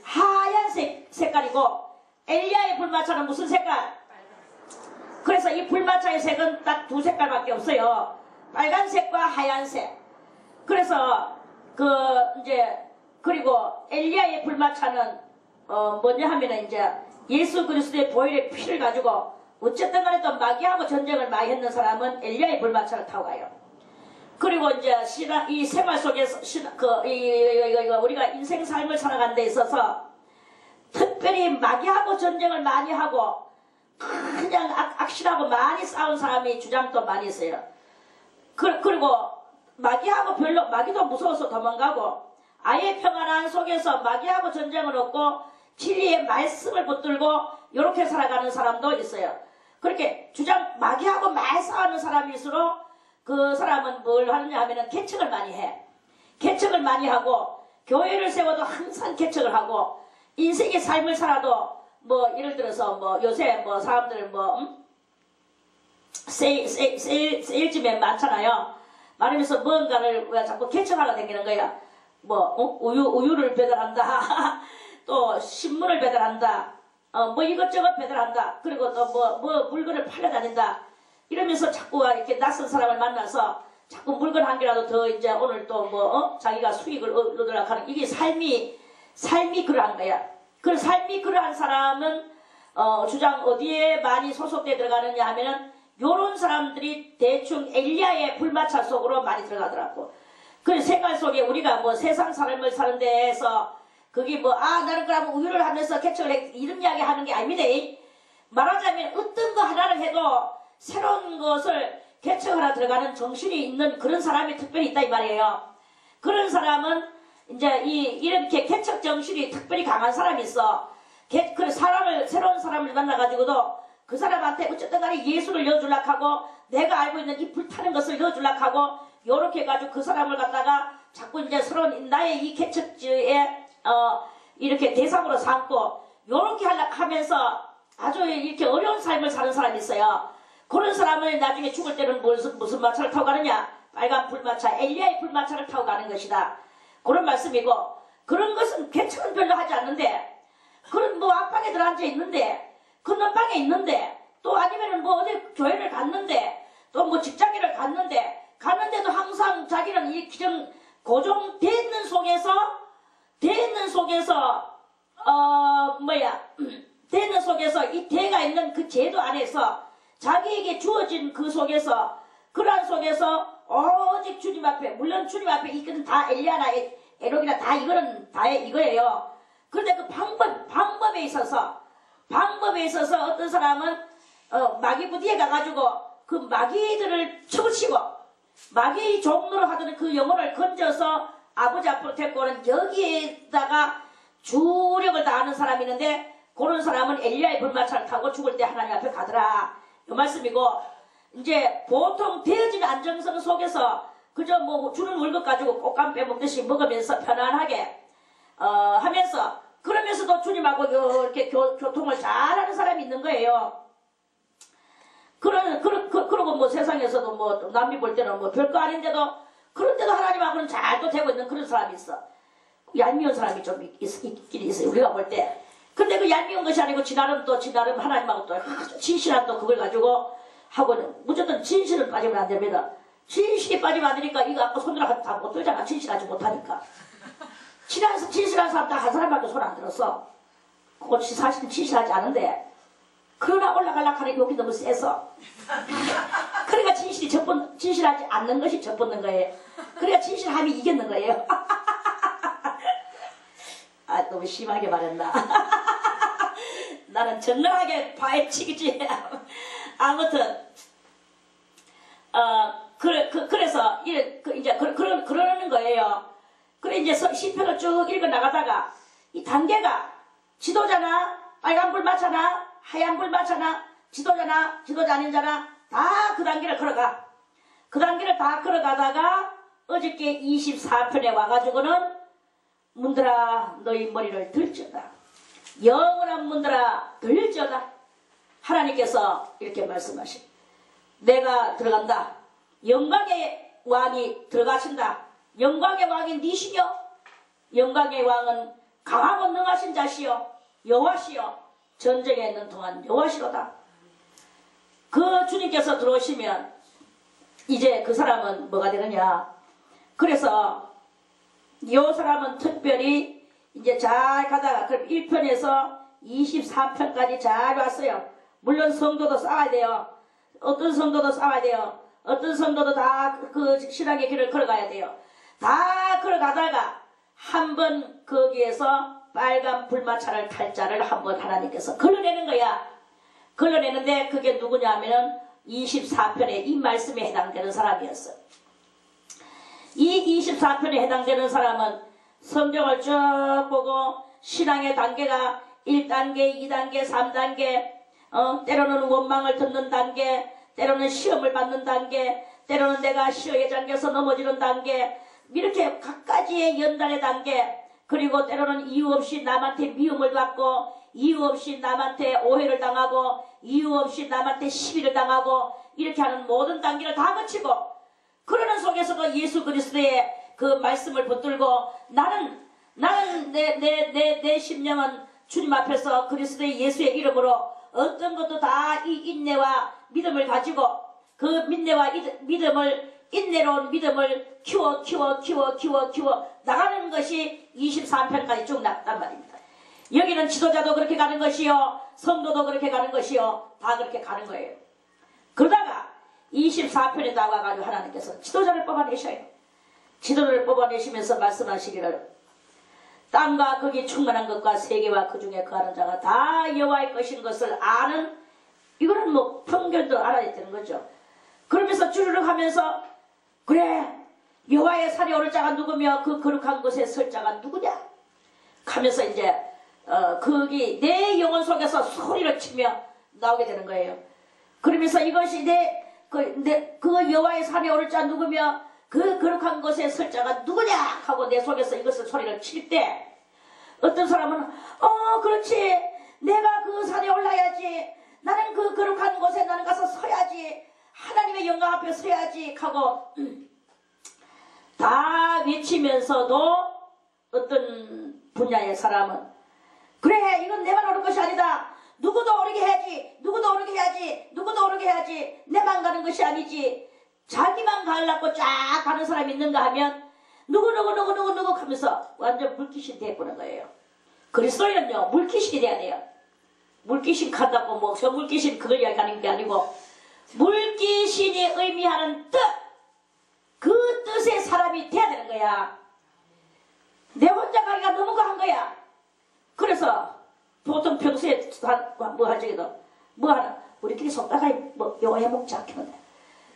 하얀색 색깔이고, 엘리야의 불마차는 무슨 색깔? 그래서 이 불마차의 색은 딱 두 색깔밖에 없어요. 빨간색과 하얀색. 그래서 그리고 엘리야의 불마차는 뭐냐 하면은 이제 예수 그리스도의 보혈의 피를 가지고 어쨌든 간에 또 마귀하고 전쟁을 많이 했는 사람은 엘리야의 불마차를 타고 가요. 그리고 이제 이 생활 속에서 우리가 인생 삶을 살아가는 데 있어서 특별히 마귀하고 전쟁을 많이 하고 그냥 악신하고 많이 싸운 사람이 주장도 많이 있어요. 그리고 마귀도 무서워서 도망가고, 아예 평안한 속에서 마귀하고 전쟁을 얻고 진리의 말씀을 붙들고 이렇게 살아가는 사람도 있어요. 그렇게 마귀하고 많이 싸우는 사람일수록 그 사람은 뭘 하느냐 하면은 개척을 많이 해. 개척을 많이 하고, 교회를 세워도 항상 개척을 하고, 인생의 삶을 살아도 뭐 예를 들어서 뭐 요새 뭐 사람들 세일즈맨 많잖아요. 말하면서 뭔가를 왜 자꾸 개척하러 다니는 거야. 뭐 우유를 배달한다. 또 신문을 배달한다. 뭐 이것저것 배달한다. 그리고 또 뭐 물건을 팔러 다닌다. 이러면서 자꾸 이렇게 낯선 사람을 만나서 자꾸 물건 한 개라도 더 이제 오늘 또 자기가 수익을 얻으려고 하는, 이게 삶이 그러한 거야. 그 삶이 그러한 사람은 어디에 많이 소속돼 들어가느냐 하면은 요런 사람들이 대충 엘리야의 불마차 속으로 많이 들어가더라고. 그 생활 속에 우리가 뭐 세상 삶을 사는 데에서 그게 나는 그러면 우유를 하면서 개척을 해, 이런 이야기 하는 게 아닙니다. 말하자면 어떤 거 하나를 해도 새로운 것을 개척하러 들어가는 정신이 있는 그런 사람이 특별히 있다 이 말이에요. 그런 사람은 이제 이렇게 개척 정신이 특별히 강한 사람이 있어. 새로운 사람을 만나가지고도 그 사람한테 어쨌든 간에 예수를 여주려고 하고, 내가 알고 있는 이 불타는 것을 여주려고 하고, 요렇게 해가지고 그 사람을 갖다가 자꾸 이제 새로운 나의 이 개척지에 이렇게 대상으로 삼고, 요렇게 하면서 아주 이렇게 어려운 삶을 사는 사람이 있어요. 그런 사람은 나중에 죽을 때는 무슨 마차를 타고 가느냐? 빨간 불마차, 엘리야의 불마차를 타고 가는 것이다. 그런 말씀이고, 그런 것은 개척은 별로 하지 않는데, 그런 뭐 앞방에 들어앉아 있는데, 건너방에 있는데, 또 아니면은 뭐 어디 교회를 갔는데, 또 뭐 직장인을 갔는데도 항상 자기는 이 기정, 고정돼 있는 속에서, 돼 있는 속에서 이 대가 있는 그 제도 안에서 자기에게 주어진 그 속에서, 그러한 속에서 오직 주님 앞에, 물론 주님 앞에 이거는 다 엘리야나 에녹이나 다 이거는 다 이거예요. 그런데 그 방법에 있어서 어떤 사람은 마귀부디에 가가지고 그 마귀들을 쳐붙이고 마귀 종로로 하던 그 영혼을 건져서 아버지 앞으로 데리고 오는 여기에다가 주력을 다하는 사람이 있는데, 그런 사람은 엘리야의 불마차를 타고 죽을 때 하나님 앞에 가더라, 이 말씀이고, 이제 보통 되어진 안정성 속에서 그저 뭐 주는 월급 가지고 꽃감 빼먹듯이 먹으면서 편안하게 하면서, 그러면서도 주님하고 이렇게 교통을 잘하는 사람이 있는 거예요. 그러고 뭐 세상에서도 뭐 남이 볼 때는 뭐 별거 아닌데도, 그런데도 하나님하고는 잘 또 되고 있는 그런 사람이 있어. 얄미운 사람이 좀 있긴 있어요, 우리가 볼 때. 근데 그 얄미운 것이 아니고 지나름 하나님하고 또 진실한 또 그걸 가지고 하고는, 무조건 진실은 빠지면 안 됩니다. 진실이 빠지면 안 되니까 이거 아까 손들어 다 못 들잖아, 진실하지 못하니까. 진실한 사람 다 한 사람밖에 손 안 들었어. 그거 사실은 진실하지 않은데, 그러나 올라가려고 하는 욕이 너무 세서. 그러니까 진실하지 않는 것이 젖붙는 거예요. 그러니까 진실함이 이겼는 거예요. 아, 너무 심하게 말했나. 나는 정당하게 파헤치기지. 아무튼, 그래서, 이제, 그러는 거예요. 그래, 이제 시편을 쭉 읽어 나가다가, 이 단계가, 지도자나, 빨간불 마차나, 하얀불 마차나, 지도자 아닌 자나, 다 그 단계를 걸어가. 그 단계를 다 걸어가다가, 어저께 24편에 와가지고는, 문들아, 너희 머리를 들지어다. 영원한 문들아, 들지어다. 하나님께서 이렇게 말씀하시. 내가 들어간다. 영광의 왕이 들어가신다. 영광의 왕이 니시며, 영광의 왕은 강하고 능하신 자시여, 여호와시여, 전쟁에 있는 동안 여호와시로다. 그 주님께서 들어오시면 이제 그 사람은 뭐가 되느냐. 그래서 이 사람은 특별히 이제 잘 가다가, 그럼 1편에서 23편까지 잘 왔어요. 물론 성도도 싸워야 돼요. 어떤 성도도 싸워야 돼요. 어떤 성도도 다 그 신앙의 길을 걸어가야 돼요. 다 걸어가다가 한번 거기에서 빨간 불마차를 탈 자를 한번 하나님께서 걸러내는 거야. 걸러내는데 그게 누구냐 하면은 24편에 이 말씀에 해당되는 사람이었어. 이 24편에 해당되는 사람은 성경을 쭉 보고 신앙의 단계가 1단계, 2단계, 3단계, 때로는 원망을 듣는 단계, 때로는 시험을 받는 단계, 때로는 내가 시험에 잠겨서 넘어지는 단계, 이렇게 각가지의 연단의 단계, 그리고 때로는 이유 없이 남한테 미움을 받고, 이유 없이 남한테 오해를 당하고, 이유 없이 남한테 시비를 당하고, 이렇게 하는 모든 단계를 다 거치고, 그러는 속에서도 예수 그리스도의 그 말씀을 붙들고, 나는 내 심령은 주님 앞에서 그리스도의 예수의 이름으로 어떤 것도 다 이 인내와 믿음을 가지고, 그 인내로운 믿음을 키워 나가는 것이 23편까지 쭉 나갔단 말입니다. 여기는 지도자도 그렇게 가는 것이요, 성도도 그렇게 가는 것이요, 다 그렇게 가는 거예요. 그러다가 24편에 나와가지고 하나님께서 지도자를 뽑아내셔요. 지도자를 뽑아내시면서 말씀하시기를, 땅과 거기 충만한 것과 세계와 그 중에 거하는 자가 다 여호와의 것인 것을 아는, 이거는 뭐 편견도 알아야 되는 거죠. 그러면서 주르륵 하면서, 그래, 여호와의 산에 오를 자가 누구며 그 거룩한 곳에 설 자가 누구냐 하면서 이제 거기 내 영혼 속에서 소리를 치며 나오게 되는 거예요. 그러면서 이것이 그 여호와의 산에 오를 자 누구며 그 거룩한 곳에 설 자가 누구냐 하고 내 속에서 이것을 소리를 칠 때, 어떤 사람은 그렇지, 내가 그 산에 올라야지, 나는 그 거룩한 곳에 나는 가서 서야지, 하나님의 영광 앞에 서야지 하고 다 외치면서도, 어떤 분야의 사람은 그래, 이건 내만 오를 것이 아니다. 누구도 오르게 해야지. 누구도 오르게 해야지. 누구도 오르게 해야지. 내만 가는 것이 아니지. 자기만 가려고 쫙 가는 사람이 있는가 하면 누구 하면서 완전 물귀신이 되어버는 거예요. 그리스도인은요, 물귀신이 돼야 돼요. 물귀신 간다고 뭐 저 물귀신 그걸 이야기하는 게 아니고 물귀신이 의미하는 뜻, 그 뜻의 사람이 돼야 되는 거야. 내 혼자 가기가 너무 과한 거야. 그래서 보통 평소에 뭐 하지도 뭐 하나 우리끼리 속다가 뭐 요거 해먹지 않겠는데.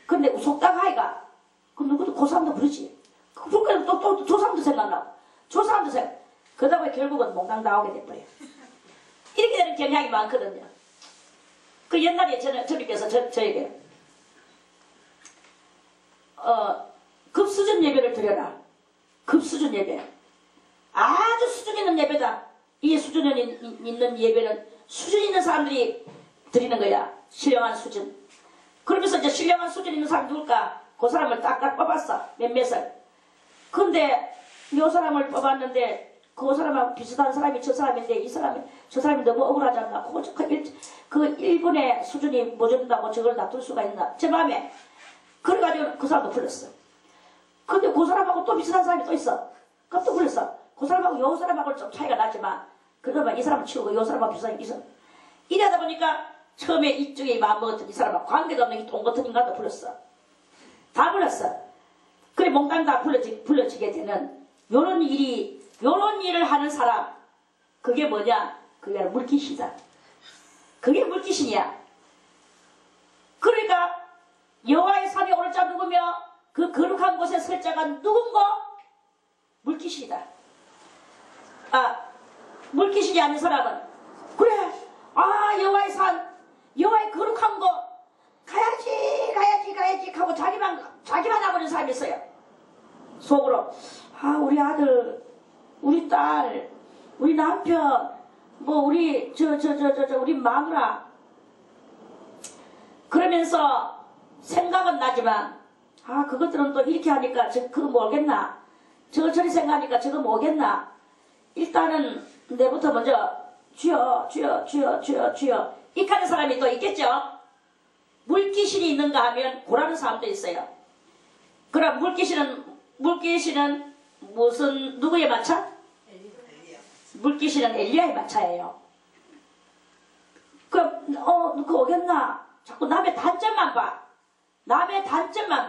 근데 속다가이가 그 누구도 그 사람도 그러지. 그러니까 또 저 사람도 생각나고 저 사람도 생각. 그러다 보니 결국은 몽땅 나오게 돼버려요. 이렇게 되는 경향이 많거든요. 그 옛날에 저님께서 저에게 급수준 예배를 드려라. 급수준 예배. 아주 수준 있는 예배다. 이 수준 있는 예배는 수준 있는 사람들이 드리는 거야. 신령한 수준. 그러면서 이제 신령한 수준 있는 사람 누굴까? 그 사람을 딱 뽑았어. 몇몇을. 근데 이 사람을 뽑았는데 그 사람하고 비슷한 사람이 저 사람인데 이 사람이 저 사람이 너무 억울하지 않나? 그 1분의 수준이 모자른다고 저걸 놔둘 수가 있나? 제 마음에. 그래가지고 그 사람도 불렀어. 근데 그 사람하고 또 비슷한 사람이 또 있어. 그럼 또 불렀어. 그 사람하고 요 사람하고는 좀 차이가 나지만 그러면 이 사람을 치우고 요 사람하고 비슷한 사람이 있어. 이러다 보니까 처음에 이쪽에 마음 먹었던 이 사람하고 관계도 없는 이 똥 같은 인간도 불렀어. 다 불렀어. 그래 몽땅 다 불러지게 되는 요런 일을 하는 사람, 그게 뭐냐? 그게 바로 물귀신이다. 그게 물귀신이야. 그러니까 여호와의 산에 오를 자 누구며 그 거룩한 곳에 설 자가 누군고? 물귀신이다. 물귀신이 아닌 사람은 그래, 여호와의 산, 여호와의 거룩한 곳 가야지 하고 자기만 하고 있는 사람이 있어요. 속으로 우리 아들, 우리 딸, 우리 남편, 뭐 우리 우리 마누라 그러면서 생각은 나지만 그것들은 또 이렇게 하니까 그거 뭐겠나, 저리 생각하니까 저거 뭐겠나. 일단은 내부터 먼저 주여 이렇게 하는 사람이 또 있겠죠. 물귀신이 있는가 하면 고라는 사람도 있어요. 그럼 물귀신은 무슨 누구의 마차? 물귀신은 엘리야의 마차예요. 그럼 누구 오겠나? 자꾸 남의 단점만 봐. 남의 단점만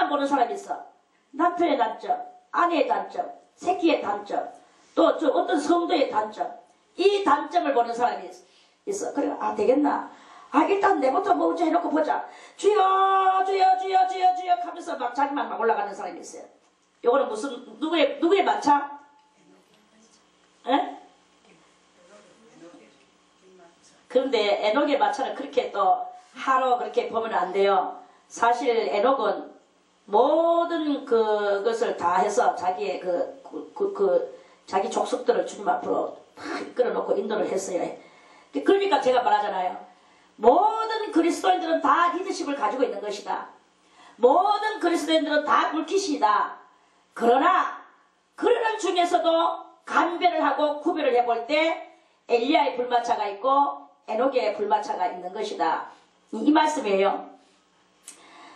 보는 사람이 있어. 남편의 단점, 아내의 단점, 새끼의 단점, 또 어떤 성도의 단점, 이 단점을 보는 사람이 있어. 그래 되겠나? 일단 내부터 뭐지 해놓고 보자. 주여 하면서 막 자기만 막 올라가는 사람이 있어요. 요거는 무슨 누구의 마차? 에? 그런데 에녹의 마차는 그렇게 또 하루 그렇게 보면 안 돼요. 사실 에녹은 모든 그것을 다 해서 자기의 자기 족속들을 주님 앞으로 끌어놓고 인도를 했어요. 그러니까 제가 말하잖아요. 모든 그리스도인들은 다 리더십을 가지고 있는 것이다. 모든 그리스도인들은 다 물귀신이다. 그러나 그러는 중에서도 간별을 하고 구별을 해볼 때 엘리야의 불마차가 있고 에녹의 불마차가 있는 것이다. 이 말씀이에요.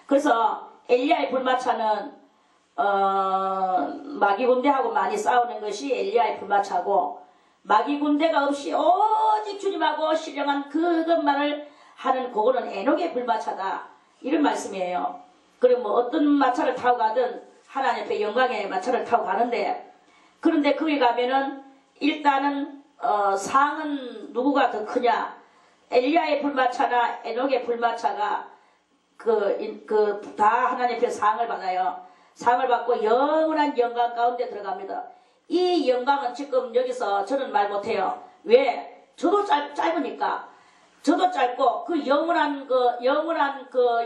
그래서 엘리야의 불마차는 마귀 군대하고 많이 싸우는 것이 엘리야의 불마차고, 마귀 군대가 없이 오직 주님하고 신령한 그것만을 하는 그거는 에녹의 불마차다. 이런 말씀이에요. 그리고 뭐 어떤 마차를 타고 가든 하나님 앞에 영광의 마차를 타고 가는데, 그런데 거기 가면은 일단은 상은 누구가 더 크냐? 엘리야의 불마차나 에녹의 불마차가 다 하나님 앞에 상을 받아요. 상을 받고 영원한 영광 가운데 들어갑니다. 이 영광은 지금 여기서 저는 말 못해요. 왜? 저도 짧으니까. 저도 짧고 그 영원한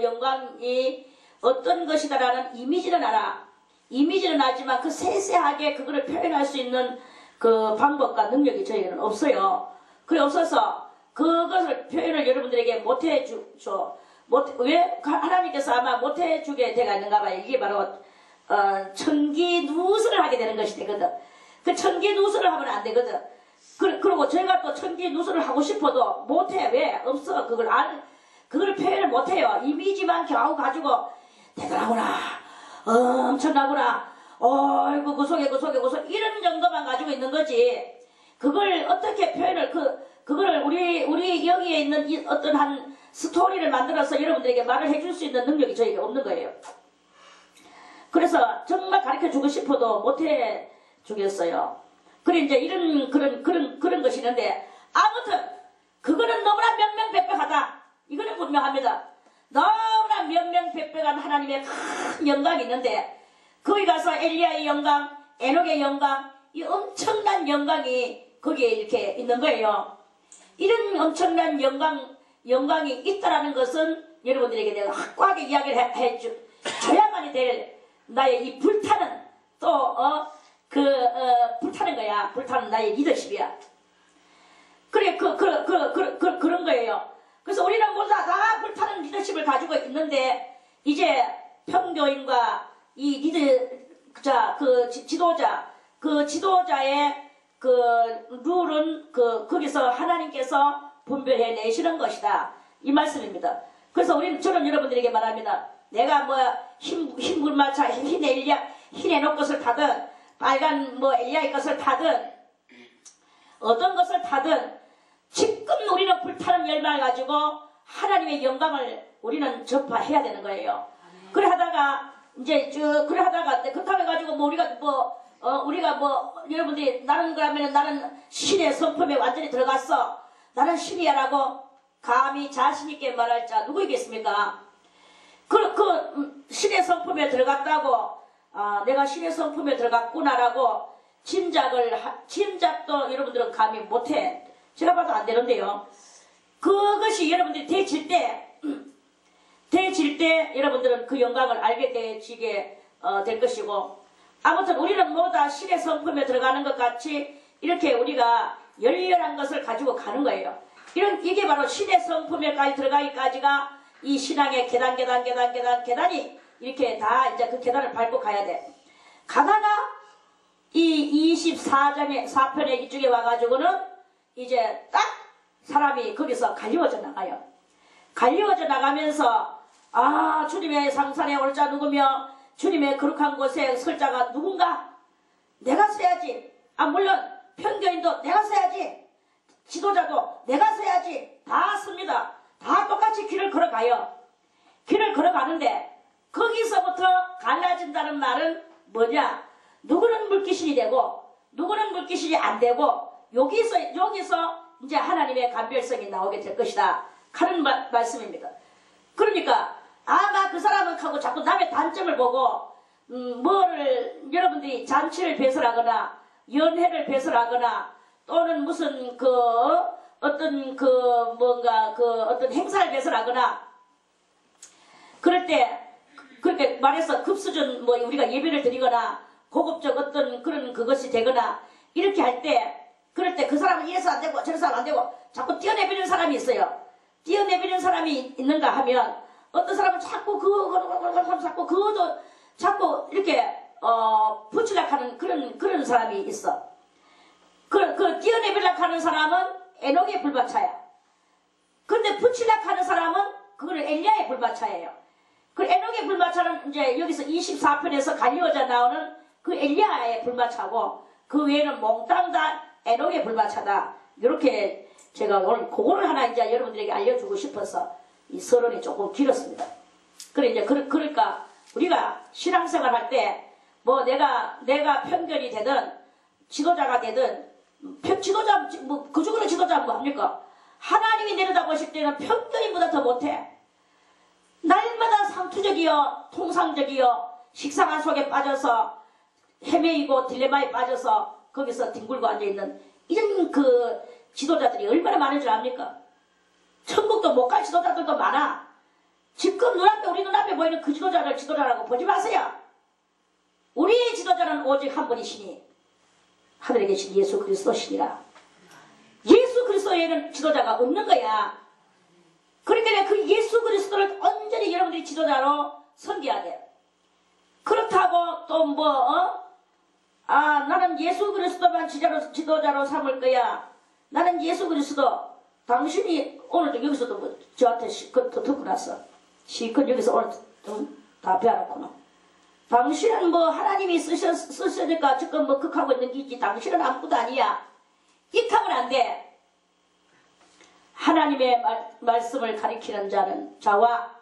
영광이 어떤 것이다라는 이미지는 알아. 이미지는 알지만 그 세세하게 그거를 표현할 수 있는 그 방법과 능력이 저에게는 없어요. 그래 없어서 그것을 표현을 여러분들에게 못해주죠. 왜 하나님께서 아마 못해주게 되가 있는가 봐요. 이게 바로 천기 누설을 하게 되는 것이 되거든. 그 천기 누설을 하면 안 되거든. 그리고 저희가 또 천기 누설을 하고 싶어도 못해. 왜? 없어. 그걸 표현을 못해요. 이미지만 겨우 가지고 대단하구나, 엄청나구나, 어이구 그 속에 이런 정도만 가지고 있는 거지. 그걸 어떻게 표현을 그거를 우리 여기에 있는 이 어떤 한 스토리를 만들어서 여러분들에게 말을 해줄 수 있는 능력이 저에게 없는 거예요. 그래서 정말 가르쳐 주고 싶어도 못해 주겠어요. 그래 이제 이런 그런 것이 있는데, 아무튼 그거는 너무나 명명백백하다. 이거는 분명합니다. 너무나 명명백백한 하나님의 큰 영광이 있는데, 거기 가서 엘리야의 영광, 에녹의 영광, 이 엄청난 영광이 거기에 이렇게 있는 거예요. 이런 엄청난 영광이 있다라는 것은 여러분들에게 내가 확고하게 이야기를 해줘야만이 될 나의 이 불타는 불타는 거야. 불타는 나의 리더십이야. 그래, 그런 거예요. 그래서 우리는 모두 다 불타는 리더십을 가지고 있는데, 이제 평교인과 이 지도자의 룰은 거기서 하나님께서 분별해 내시는 것이다. 이 말씀입니다. 그래서 저는 여러분들에게 말합니다. 내가 흰 불마차, 흰 에녹 것을 타든, 빨간 엘리야의 것을 타든, 어떤 것을 타든, 지금 우리는 불타는 열망을 가지고 하나님의 영광을 우리는 전파해야 되는 거예요. 그래 하다가 그렇다고 해가지고 우리가 여러분들이 나는 신의 성품에 완전히 들어갔어, 나는 신이야라고 감히 자신있게 말할 자 누구이겠습니까? 신의 성품에 들어갔다고, 내가 신의 성품에 들어갔구나라고 짐작도 여러분들은 감히 못해. 제가 봐도 안 되는데요. 그것이 여러분들이 되질 때 여러분들은 그 영광을 알게 되지게 될 것이고, 아무튼 우리는 모두 다 신의 성품에 들어가는 것 같이 이렇게 우리가 열렬한 것을 가지고 가는 거예요. 이게 바로 신의 성품에까지 들어가기까지가 이 신앙의 계단이 이렇게 다 이제 그 계단을 밟고 가야 돼. 가다가 이 24장의 4편의 이쪽에 와가지고는 이제 딱 사람이 거기서 갈리워져 나가요. 갈리워져 나가면서, 주님의 상산에 올 자 누구며 주님의 거룩한 곳에 설 자가 누군가? 내가 서야지. 물론 평교인도 내가 서야지, 지도자도 내가 서야지. 다 섭니다. 다 똑같이 길을 걸어가요. 길을 걸어가는데 거기서부터 갈라진다는 말은 뭐냐? 누구는 물귀신이 되고 누구는 물귀신이 안 되고, 여기서 이제 하나님의 감별성이 나오게 될 것이다 하는 말씀입니다. 그러니까 나 그 사람은 하고 자꾸 남의 단점을 보고 여러분들이 잔치를 배설하거나 연회를 배설하거나 또는 무슨 어떤 행사를 배설하거나 그럴 때 그렇게 말해서 급수준 우리가 예배를 드리거나 고급적 어떤 그것이 되거나 이렇게 할 때, 그럴 때 그 사람은 이래서 안 되고 저래서 안 되고 자꾸 뛰어내비는 사람이 있어요. 뛰어내비는 사람이 있는가 하면 어떤 사람은 자꾸 그것도 자꾸 이렇게 붙이려고 하는 그런 사람이 있어. 뛰어내비려고 하는 사람은 에녹의 불마차야. 근데 붙이려고 하는 사람은 그거는 엘리야의 불마차예요. 그 에녹의 불마차는 이제 여기서 24편에서 갈리워져 나오는 그 엘리야의 불마차고, 그 외에는 몽땅 다 에녹의 불마차다. 이렇게 제가 오늘 그거를 하나 이제 여러분들에게 알려주고 싶어서 이 서론이 조금 길었습니다. 그래 이제 그러니까 우리가 신앙생활 할 때 내가 편견이 되든 지도자가 되든 지도자 그중으로 지도자는 뭐합니까? 하나님이 내려다보실 때는 편견이보다 더 못해. 날마다 상투적이요 통상적이요 식상한 속에 빠져서 헤매이고 딜레마에 빠져서 거기서 뒹굴고 앉아있는 이런 지도자들이 얼마나 많은 줄 압니까? 천국도 못 갈 지도자들도 많아. 지금 우리 눈앞에 보이는 그 지도자를 지도자라고 보지 마세요. 우리의 지도자는 오직 한 분이시니 하늘에 계신 예수 그리스도시니라. 예수 그리스도에는 지도자가 없는 거야. 그러니까 그 예수 그리스도를 온전히 여러분들이 지도자로 섬겨야 돼. 그렇다고 또 아, 나는 예수 그리스도만 지도자로 삼을 거야. 나는 예수 그리스도. 당신이 오늘도 여기서도 뭐 저한테 실컷 듣고 났어. 실컷 여기서 오늘 다 배워놓고는. 당신은 뭐 하나님이 쓰시니까 지금 뭐 극하고 있는 게지. 당신은 아무것도 아니야. 이하면 안 돼. 하나님의 말씀을 가리키는 자와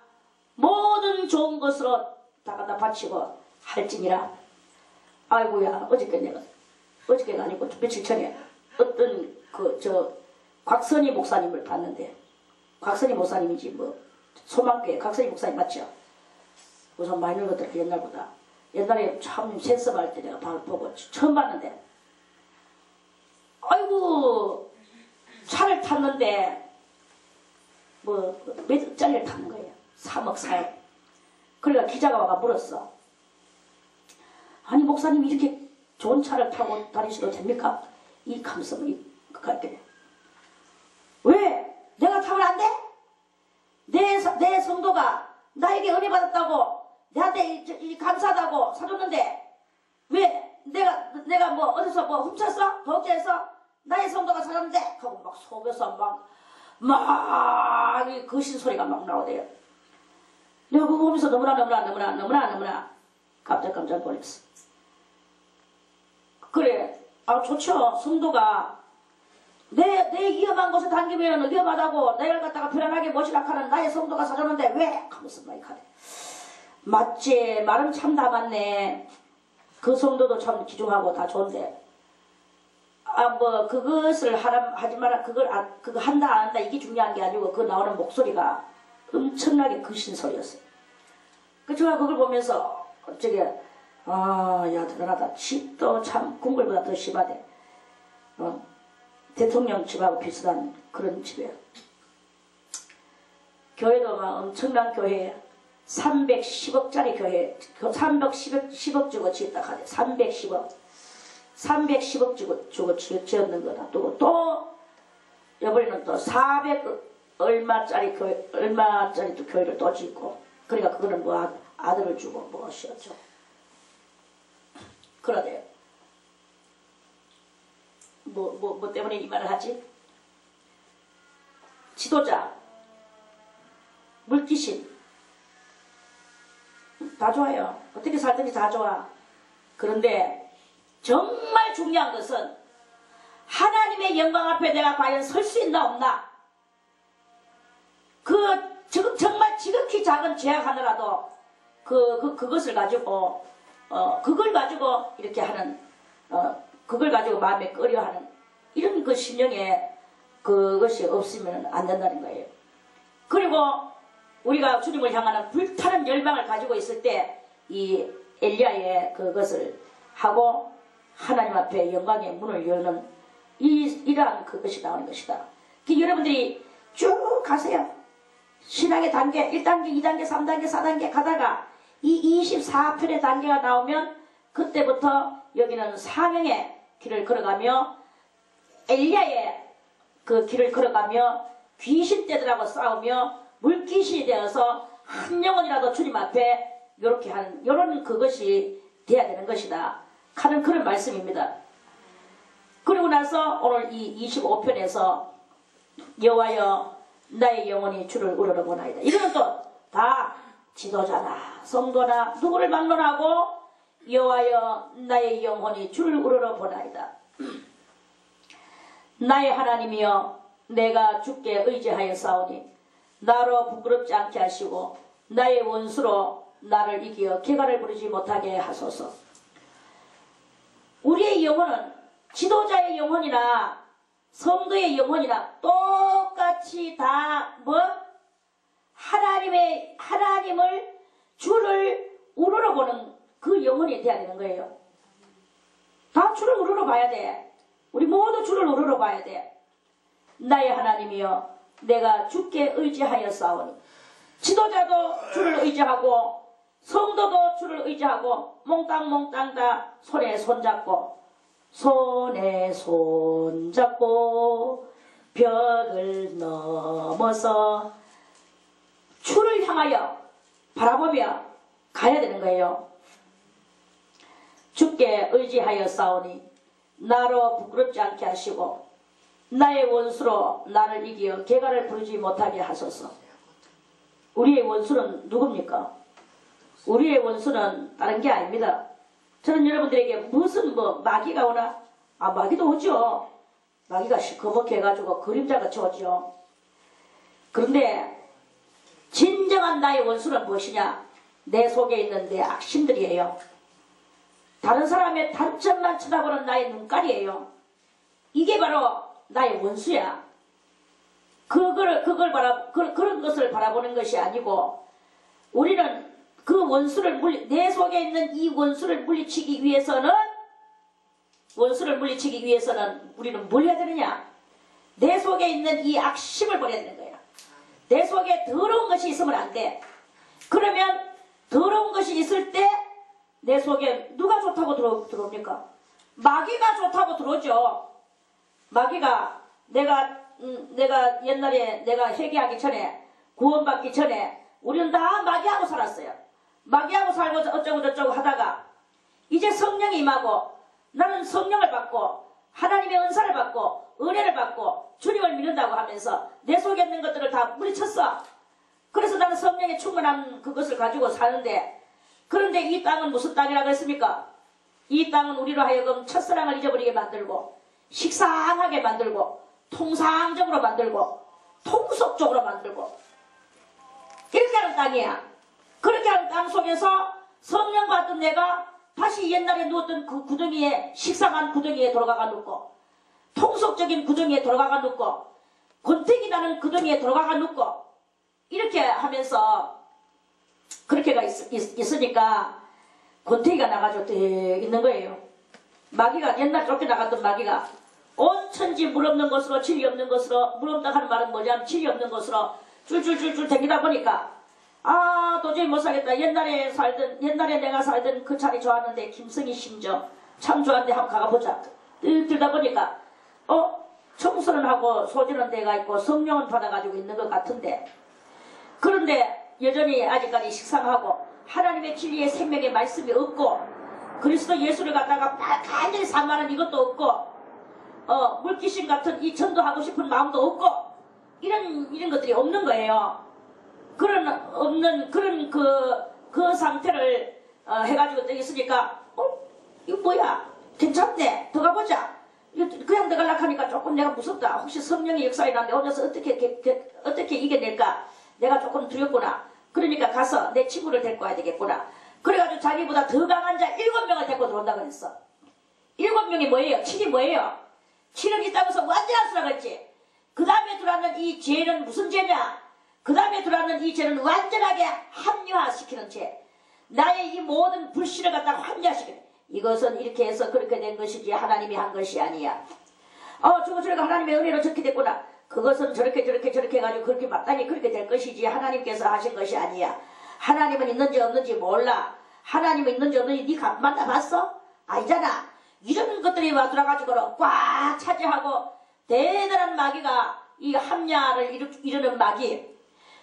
모든 좋은 것으로 다 갖다 바치고 할지니라. 아이고야, 어저께가 아니고 며칠 전에 어떤 곽선희 목사님을 봤는데, 곽선희 목사님이지 뭐 소망교회 곽선희 목사님 맞죠? 우선 많이 늙었더라. 옛날보다. 옛날에 참 센스할 때 내가 보고 처음 봤는데, 아이고 차를 탔는데 뭐 몇 억짜리를 타는 거예요. 3억 4억. 그러니까 기자가 와가 물었어. 아니 목사님 이렇게 좋은 차를 타고 다니셔도 됩니까? 이 감성이 그렇게. 왜? 내가 타면 안 돼? 내 성도가 나에게 은혜 받았다고 나한테 감사하다고 사줬는데 왜 내가 뭐 어디서 뭐 훔쳤어? 도둑질했어? 나의 성도가 사줬는데 하고 막 속에서 막 이 거신 소리가 막 나오대요. 내가 그거 보면서 너무나 깜짝 놀랐어. 그래, 아 좋죠. 성도가 내 위험한 곳에 당기면 위험하다고 내가 갖다가 편안하게 모시라 하는 나의 성도가 사줬는데 왜? 하면서 막 하네. 맞지, 말은 참 다 맞네. 그 성도도 참 기중하고 다 좋은데 뭐 그것을 하지 마라, 그거 한다 안 한다 이게 중요한 게 아니고 그 나오는 목소리가 엄청나게 거신 소리였어요. 그 제가 그걸 보면서 야 대단하다. 집도 참 궁궐보다 더 심하대. 대통령 집하고 비슷한 그런 집이에요. 교회도 막 엄청난 교회, 310억짜리 교회, 310억 주고 지었다 하네. 310억 주고 지었는 거다. 또 이번에는 또 400 얼마짜리 또 교회를 또 짓고, 그러니까 그거는 뭐 아들을 주고 무엇이었죠. 그러대요. 뭐 때문에 이 말을 하지? 지도자, 물귀신, 다 좋아요. 어떻게 살든지 다 좋아. 그런데 정말 중요한 것은 하나님의 영광 앞에 내가 과연 설 수 있나 없나? 정말 지극히 작은 죄악 하나라도 그것을 가지고 그걸 가지고 이렇게 하는 그걸 가지고 마음에 꺼려하는 이런 그 심령에 그것이 없으면 안 된다는 거예요. 그리고 우리가 주님을 향하는 불타는 열망을 가지고 있을 때 이 엘리야의 그것을 하고 하나님 앞에 영광의 문을 여는 이러한 그것이 나오는 것이다. 여러분들이 쭉 가세요. 신앙의 단계 1단계, 2단계, 3단계, 4단계 가다가 이 24편의 단계가 나오면 그때부터 여기는 사명의 길을 걸어가며 엘리야의 그 길을 걸어가며 귀신떼들하고 싸우며 물귀신이 되어서 한 영혼이라도 주님 앞에 이렇게 하는 이런 그것이 돼야 되는 것이다 하는 그런 말씀입니다. 그리고 나서 오늘 이 25편에서 여호와여 나의 영혼이 주를 우러러보나이다. 이거는 또 다 지도자나 성도나 누구를 막론하고 여호와여 나의 영혼이 주를 우러러보나이다. 나의 하나님이여 내가 주께 의지하여 싸우니 나로 부끄럽지 않게 하시고 나의 원수로 나를 이기어 개가를 부르지 못하게 하소서. 우리의 영혼은 지도자의 영혼이나 성도의 영혼이나 똑같이 다 하나님을 주를 우러러보는 그 영혼이 돼야 되는 거예요. 다 주를 우러러봐야 돼. 우리 모두 주를 우러러봐야 돼. 나의 하나님이여 내가 주께 의지하여 싸우니 지도자도 주를 의지하고 성도도 주를 의지하고 몽땅 다 손에 손잡고 벽을 넘어서 주를 향하여 바라보며 가야 되는 거예요. 주께 의지하여 싸우니 나로 부끄럽지 않게 하시고 나의 원수로 나를 이기어 개가를 부르지 못하게 하소서. 우리의 원수는 누굽니까? 우리의 원수는 다른 게 아닙니다. 저는 여러분들에게 무슨 마귀가 오나? 마귀도 오죠. 마귀가 시커멓게 해가지고 그림자같이 오죠. 그런데 진정한 나의 원수는 무엇이냐? 내 속에 있는 내 악심들이에요. 다른 사람의 단점만 쳐다보는 나의 눈깔이에요. 이게 바로 나의 원수야. 그런 것을 바라보는 것이 아니고, 우리는 그 원수를 내 속에 있는 이 원수를 물리치기 위해서는 우리는 뭘 해야 되느냐? 내 속에 있는 이 악심을 버려야 되는 거야. 내 속에 더러운 것이 있으면 안 돼. 그러면 더러운 것이 있을 때 내 속에 누가 좋다고 들어옵니까? 마귀가 좋다고 들어오죠. 마귀가 내가 옛날에 내가 회개하기 전에, 구원받기 전에 우리는 다 마귀하고 살았어요. 마귀하고 살고 어쩌고 저쩌고 하다가 이제 성령이 임하고 나는 성령을 받고 하나님의 은사를 받고 은혜를 받고 주님을 믿는다고 하면서 내 속에 있는 것들을 다 물리쳤어. 그래서 나는 성령의 충만한 그것을 가지고 사는데, 그런데 이 땅은 무슨 땅이라고 했습니까? 이 땅은 우리로 하여금 첫사랑을 잊어버리게 만들고 식상하게 만들고 통상적으로 만들고 통속적으로 만들고 이렇게 하는 땅이야. 그렇게 하는 땅 속에서 성령 받던 내가 다시 옛날에 누웠던 그 구덩이에, 식상한 구덩이에 돌아가 눕고 통속적인 구덩이에 돌아가 눕고 권태기 나는 구덩이에 돌아가 눕고 이렇게 하면서 그렇게가 있으니까 권태기가 나가지고 돼 있는 거예요. 마귀가 옛날 저렇게 나갔던 마귀가 온 천지 물 없는 곳으로 진리 없는 곳으로, 물 없다 하는 말은 뭐냐면 진리 없는 곳으로 줄줄줄줄 댕기다 보니까 도저히 못 살겠다. 옛날에 내가 살던 그 자리 좋았는데 김성희 심정 참 좋았는데 한번 가보자. 들다 보니까 청소는 하고 소지는 데가 있고 성령은 받아가지고 있는 것 같은데, 그런데 여전히 아직까지 식상하고 하나님의 진리의 생명의 말씀이 없고 그리스도 예수를 갖다가 완전히 사모하는 이것도 없고 물귀신 같은 이 전도하고 싶은 마음도 없고 이런 것들이 없는 거예요. 그런 그 상태를 해가지고 또 있으니까 이거 뭐야? 괜찮네. 더 가보자. 그냥 들어가려고 하니까 조금 내가 무섭다. 혹시 성령의 역사에 나한테 오면서 어떻게 이겨낼까? 내가 조금 두렵구나. 그러니까 가서 내 친구를 데리고 와야 되겠구나. 그래가지고 자기보다 더 강한 자 7명을 데리고 들어온다 그랬어. 7명이 뭐예요? 7이 뭐예요? 7은 있다고 해서 완전한 수라 그랬지. 그 다음에 들어왔는 이 죄는 무슨 죄냐? 그 다음에 들어왔는 이 죄는 완전하게 합리화시키는 죄. 나의 이 모든 불신을 갖다가 합리화시키는. 이것은 이렇게 해서 그렇게 된 것이지 하나님이 한 것이 아니야. 저거 하나님의 은혜로 저렇게 됐구나. 그것은 저렇게 해가지고 그렇게 마땅히 그렇게 될 것이지 하나님께서 하신 것이 아니야. 하나님은 있는지 없는지 몰라. 하나님은 있는지 없는지 네가 만나봤어? 아니잖아. 이런 것들이 와 들어가지고 꽉 차지하고 대단한 마귀가 이 합리화를 이루는 마귀.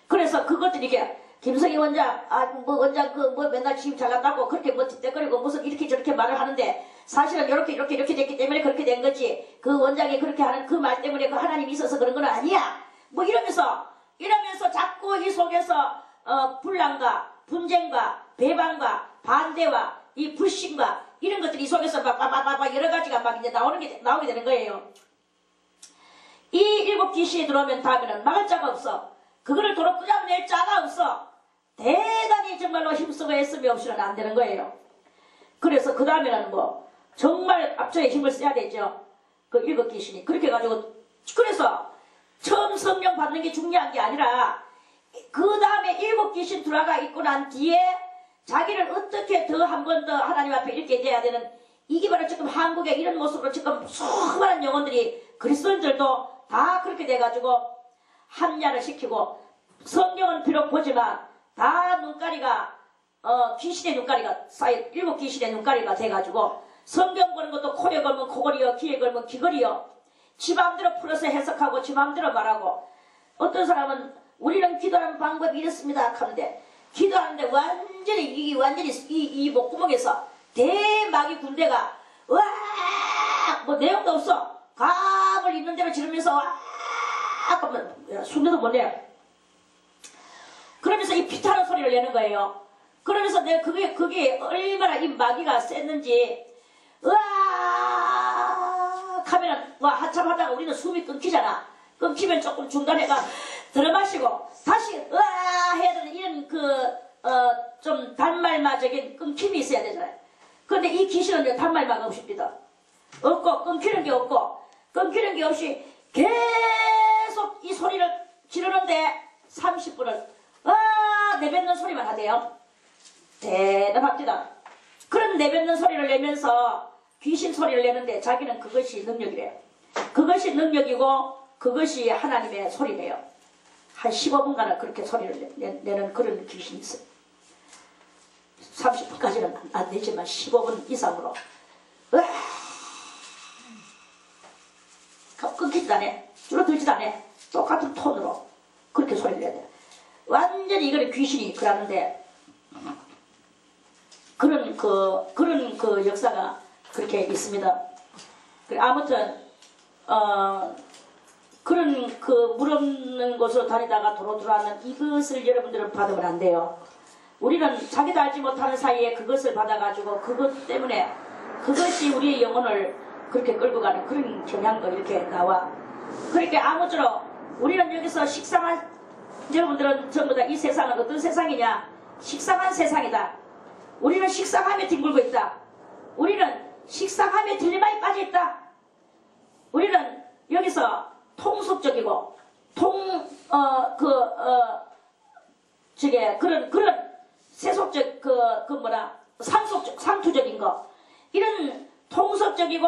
그래서 그것들이 이렇게 김성희 원장, 원장 맨날 지금 잘났다고 그렇게 뒷대거리고 무슨 이렇게 저렇게 말을 하는데 사실은 이렇게 됐기 때문에 그렇게 된 거지. 그 원장이 그렇게 하는 그 말 때문에 그 하나님이 있어서 그런 건 아니야. 이러면서 자꾸 이 속에서 분란과 분쟁과 배반과 반대와 이 불신과 이런 것들이 이 속에서 막 여러 가지가 막 이제 나오게 되는 거예요. 이 7 귀신이 들어오면 다음에는 막을 자가 없어. 그거를 도로 끄잡아낼 자가 없어. 대단히 정말로 힘쓰고 애쓰며 없이는 안 되는 거예요. 그래서 그 다음에는 정말 앞쪽에 힘을 써야 되죠. 그 7 귀신이. 그렇게 해가지고, 그래서 처음 성령 받는 게 중요한 게 아니라 그 다음에 7 귀신 들어가 있고 난 뒤에 자기를 어떻게 더 한 번 더 하나님 앞에 이렇게 돼야 되는, 이게 바로 지금 한국의 이런 모습으로 지금 수많은 영혼들이 그리스도인들도 다 그렇게 돼가지고 합리화를 시키고, 성경은 비록 보지만 다 눈가리가 귀신의 눈가리가 7 귀신의 눈가리가 돼가지고 성경 보는 것도 코에 걸면 코걸이요, 귀에 걸면 귀걸이요, 지 맘대로 풀어서 해석하고 지 맘대로 말하고, 어떤 사람은 우리는 기도하는 방법이 이렇습니다 하는데 기도하는데 완전히 이 목구멍에서 대마귀 군대가 와 뭐 내용도 없어. 감을 있는 대로 지르면서 와 그러면 순대도 못 내요. 그러면서 이 피타는 소리를 내는 거예요. 그러면서 내가 그게 얼마나 이 마귀가 셌는지 으아 하면은 와 한참 하다가 우리는 숨이 끊기잖아. 끊기면 조금 중단해가 들어마시고 다시 으아 해야 되는 이런 좀 단말마적인 끊김이 있어야 되잖아요. 그런데 이 귀신은 단말마가 없습니다. 없고 끊기는 게 없고 끊기는 게 없이 계속 이 소리를 지르는데 30분을 내뱉는 소리만 하대요. 대단합니다. 그런 내뱉는 소리를 내면서 귀신 소리를 내는데 자기는 그것이 능력이래요. 그것이 능력이고 그것이 하나님의 소리래요. 한 15분간은 그렇게 소리를 내는 그런 귀신이 있어요. 30분까지는 안 되지만 15분 이상으로 끊기지도 않아. 줄어들지도 않아. 똑같은 톤으로 그렇게 소리를 내야 돼. 완전히 이거는 귀신이 그러는데 그런 역사가 그렇게 있습니다. 아무튼 그런 물 없는 곳으로 다니다가 도로 들어왔는 이것을 여러분들은 받으면 안 돼요. 우리는 자기도 알지 못하는 사이에 그것을 받아가지고 그것 때문에 그것이 우리의 영혼을 그렇게 끌고 가는 그런 경향도 이렇게 나와. 그렇게 아무쪼록 우리는 여기서 식상한, 여러분들은 전부 다 이 세상은 어떤 세상이냐? 식상한 세상이다. 우리는 식상함에 뒹굴고 있다. 우리는 식상함에 딜레마에 빠져있다. 우리는 여기서 통속적이고 그런 세속적 상투적인 거, 이런 통속적이고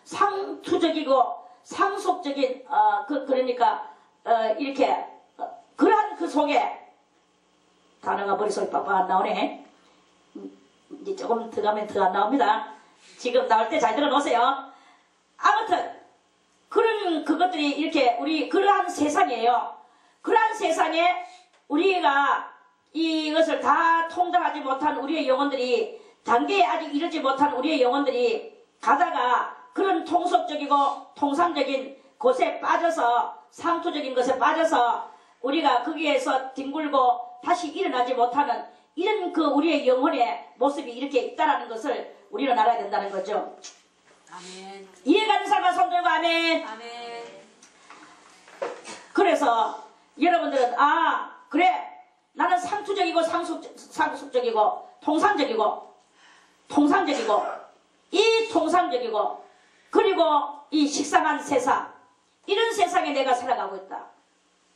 상투적이고 상속적인 그러니까 이렇게 그러한 그 속에 단어가 머릿속에 빡빡 안 나오네. 이제 조금 들어가면 더 안 나옵니다. 지금 나올 때 잘 들어놓으세요. 아무튼 그런 그것들이 이렇게 우리 그러한 세상이에요. 그러한 세상에 우리가 이것을 다 통달하지 못한 우리의 영혼들이, 단계에 아직 이르지 못한 우리의 영혼들이 가다가 그런 통속적이고 통상적인 곳에 빠져서, 상투적인 것에 빠져서 우리가 거기에서 뒹굴고 다시 일어나지 못하는 이런 그 우리의 영혼의 모습이 이렇게 있다는 것을 우리는 알아야 된다는 거죠. 아멘. 이해가는 사람은 손 들고 아멘. 아멘. 그래서 여러분들은 그래, 나는 상투적이고 상속적이고 통상적이고 이 통상적이고 그리고 이 식상한 세상, 이런 세상에 내가 살아가고 있다.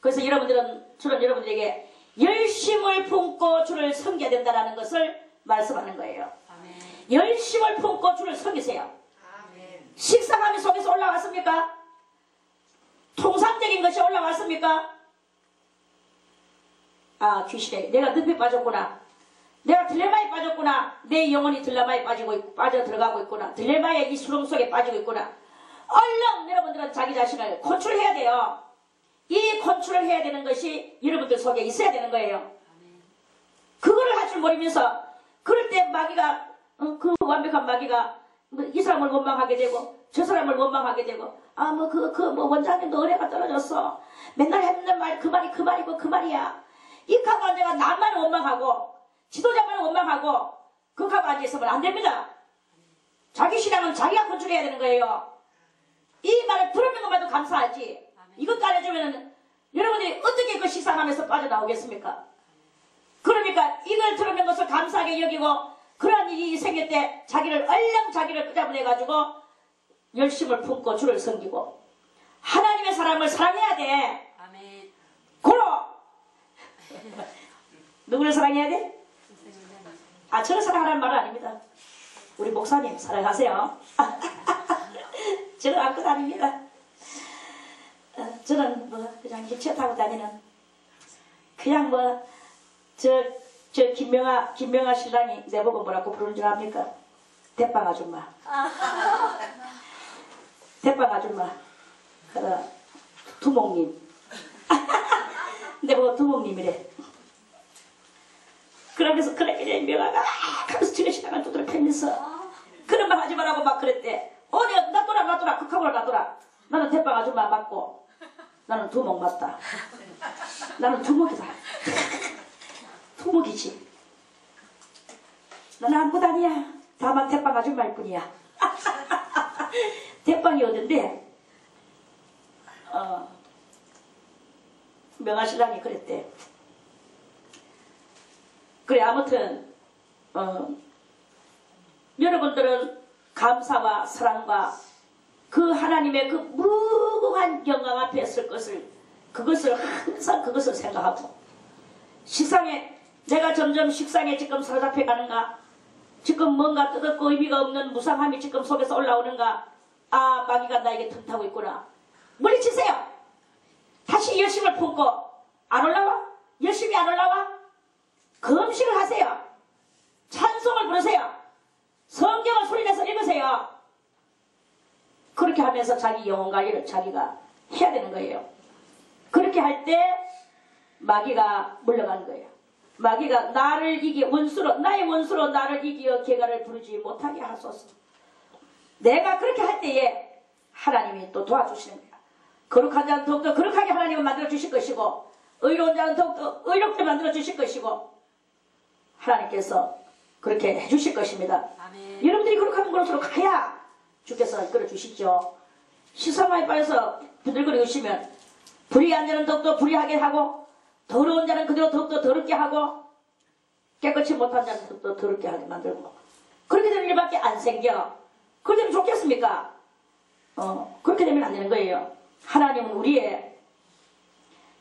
그래서 저는 여러분들에게 열심을 품고 주를 섬겨야 된다는 것을 말씀하는 거예요. 아멘. 열심을 품고 주를 섬기세요. 아멘. 식상함이 속에서 올라왔습니까? 통상적인 것이 올라왔습니까? 귀신에 내가 늪에 빠졌구나. 내가 딜레마에 빠졌구나. 내 영혼이 딜레마에 빠져 들어가고 있구나. 딜레마의 이 수렁 속에 빠지고 있구나. 얼른 여러분들은 자기 자신을 컨트롤해야 돼요. 이 컨트롤 해야 되는 것이 여러분들 속에 있어야 되는 거예요. 그거를 할 줄 모르면서 그럴 때 마귀가 그 완벽한 마귀가 이 사람을 원망하게 되고 저 사람을 원망하게 되고 원장님도 은혜가 떨어졌어. 맨날 했는 말 그 말이 그 말이고 그 말이야. 이 카고 앉아가 나만 원망하고 지도자만 원망하고 그 카고 앉아있으면 안 됩니다. 자기 신앙은 자기가 컨트롤해야 되는 거예요. 이 말을 들었는 것만도 감사하지. 이것도 알려주면 여러분들이 어떻게 그 식상함에서 빠져나오겠습니까? 그러니까 이걸 들었는 것을 감사하게 여기고 그런 일이 생길 때 얼른 자기를 끄잡아내가지고 열심을 품고 주를 섬기고 하나님의 사람을 사랑해야 돼. 아멘. 고로 누구를 사랑해야 돼? 저를 사랑하라는 말은 아닙니다. 우리 목사님 사랑하세요. 저는 아무것도 아닙니다. 저는 그냥 기차 타고 다니는 그냥 김명아 신랑이 내보고 뭐라고 부르는 줄 압니까? 대빵 아줌마. 대빵 아줌마. 두목님. 내보고 두목님이래. 그러면서 그래 명아가 하면서 지그시간을 두드려 패면서 그런 말 하지 말라고 막 그랬대. 내가 놔둬라 극하고 놔둬라. 나는 대빵 아줌마 맞고 나는 두목 맞다. 나는 두목이다. 두목이지. 나는 아무것도 아니야. 다만 대빵 아줌마일 뿐이야. 대빵이 어딘데 명아신랑이 그랬대. 그래 아무튼 여러분들은 감사와 사랑과 그 하나님의 그 무궁한 영광 앞에 설 것을 그것을 항상 그것을 생각하고 식상에 내가 점점 식상에 지금 사로잡혀 가는가 지금 뭔가 뜨겁고 의미가 없는 무상함이 지금 속에서 올라오는가 마귀가 나에게 틈타고 있구나. 물리치세요. 다시 열심을 품고 안 올라와? 열심히 안 올라와? 금식을 하세요. 찬송을 부르세요. 성경을 소리내서 읽으세요. 그렇게 하면서 자기 영혼 관리를 자기가 해야 되는 거예요. 그렇게 할 때 마귀가 물러가는 거예요. 마귀가 나의 원수로 나를 이기어 개가를 부르지 못하게 하소서. 내가 그렇게 할 때에 하나님이 또 도와주시는 거야. 거룩한 자는 더욱더 거룩하게 하나님은 만들어 주실 것이고 의로운 자는 더욱더 의롭게 만들어 주실 것이고 하나님께서 그렇게 해주실 것입니다. 아멘. 여러분들이 거룩한 곳으로 가야 주께서 이끌어 주시죠. 시사마에 빠져서 부들거리고 있으면 불의한 자는 더욱더 불의하게 하고 더러운 자는 그대로 더욱더 더럽게 하고 깨끗이 못한 자는 더욱더 더럽게 하게 만들고 그렇게 되는 일밖에 안 생겨. 그렇게 되면 좋겠습니까? 그렇게 되면 안 되는 거예요. 하나님은 우리의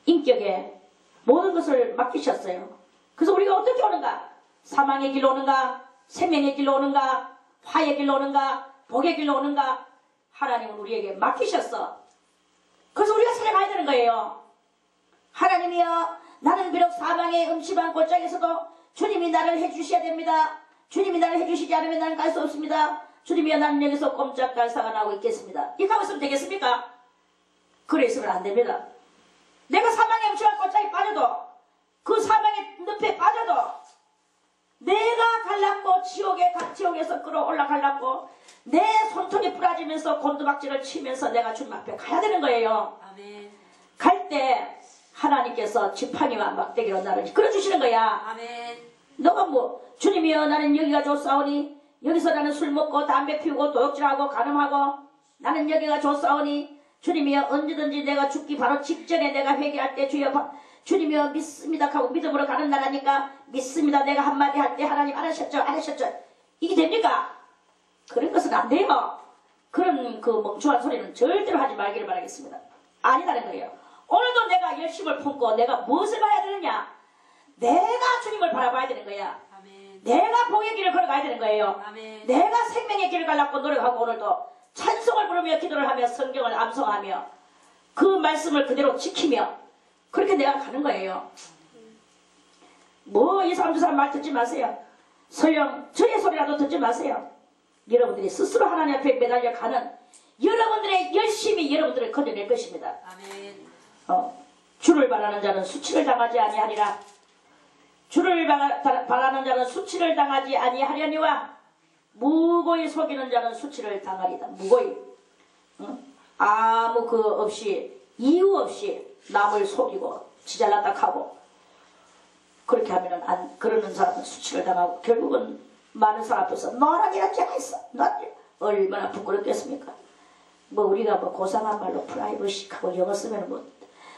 인격에 모든 것을 맡기셨어요. 그래서 우리가 어떻게 오는가? 사망의 길로 오는가? 생명의 길로 오는가? 화의 길로 오는가? 복의 길로 오는가? 하나님은 우리에게 맡기셨어. 그래서 우리가 살아가야 되는 거예요. 하나님이여 나는 비록 사망의 음침한 골짜기에서도 주님이 나를 해주셔야 됩니다. 주님이 나를 해주시지 않으면 나는 갈 수 없습니다. 주님이여 나는 여기서 꼼짝달 사관하고 있겠습니다. 이렇게 하고 있으면 되겠습니까? 그래 있으면 안 됩니다. 내가 사망의 음침한 골짜기에 빠져도 그 사망의 늪에 빠져도 내가 갈랐고 지옥에서 끌어올라갈랐고 내 손톱이 부러지면서 곤두박질을 치면서 내가 주님 앞에 가야 되는 거예요. 아멘. 갈 때 하나님께서 지팡이와 막대기로 나를 이끌어주시는 거야. 아멘. 너가 주님이여 나는 여기가 좋사오니 여기서 나는 술 먹고 담배 피우고 도둑질하고 간음하고 나는 여기가 좋사오니 주님이여 언제든지 내가 죽기 바로 직전에 내가 회개할 때 주님이여 믿습니다 하고 믿음으로 가는 나라니까 믿습니다. 내가 한마디 할 때 하나님 안 하셨죠? 이게 됩니까? 그런 것은 안 돼요. 그런 그 멍청한 소리는 절대로 하지 말기를 바라겠습니다. 아니라는 거예요. 오늘도 내가 열심을 품고 내가 무엇을 봐야 되느냐? 내가 주님을 바라봐야 되는 거야. 아멘. 내가 복의 길을 걸어가야 되는 거예요. 아멘. 내가 생명의 길을 가려고 노력하고 오늘도 찬송을 부르며 기도를 하며 성경을 암송하며 그 말씀을 그대로 지키며 그렇게 내가 가는 거예요. 이 사람 저 사람 말 듣지 마세요. 설령 저의 소리라도 듣지 마세요. 여러분들이 스스로 하나님 앞에 매달려 가는 여러분들의 열심이 여러분들을 건져낼 것입니다. 아멘. 주를 바라는 자는 수치를 당하지 아니하리라. 주를 바라는 자는 수치를 당하지 아니하려니와 무고히 속이는 자는 수치를 당하리다. 무고히 아무 이유 없이 남을 속이고 지잘났다 하고 그렇게 하면은 그러는 사람은 수치를 당하고 결국은 많은 사람 앞에서 너란 이런 죄가 있어. 너 얼마나 부끄럽겠습니까? 우리가 고상한 말로 프라이버시하고 영어 쓰면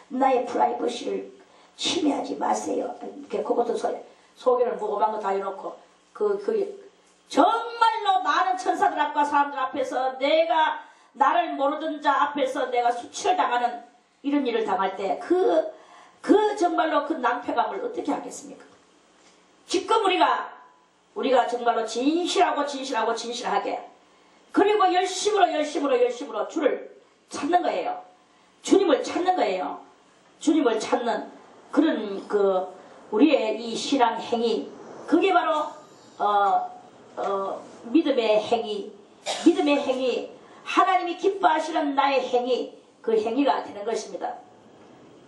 나의 프라이버시를 침해하지 마세요. 그것도 소개를 무고한 거 다 해놓고 정말로 많은 천사들 앞과 사람들 앞에서 내가 나를 모르던 자 앞에서 내가 수치를 당하는 이런 일을 당할 때 정말로 그 낭패감을 어떻게 하겠습니까? 지금 우리가 정말로 진실하게 그리고 열심으로 주를 찾는 거예요. 주님을 찾는 거예요. 주님을 찾는 그런 우리의 이 신앙 행위 그게 바로 믿음의 행위 하나님이 기뻐하시는 나의 행위 그 행위가 되는 것입니다.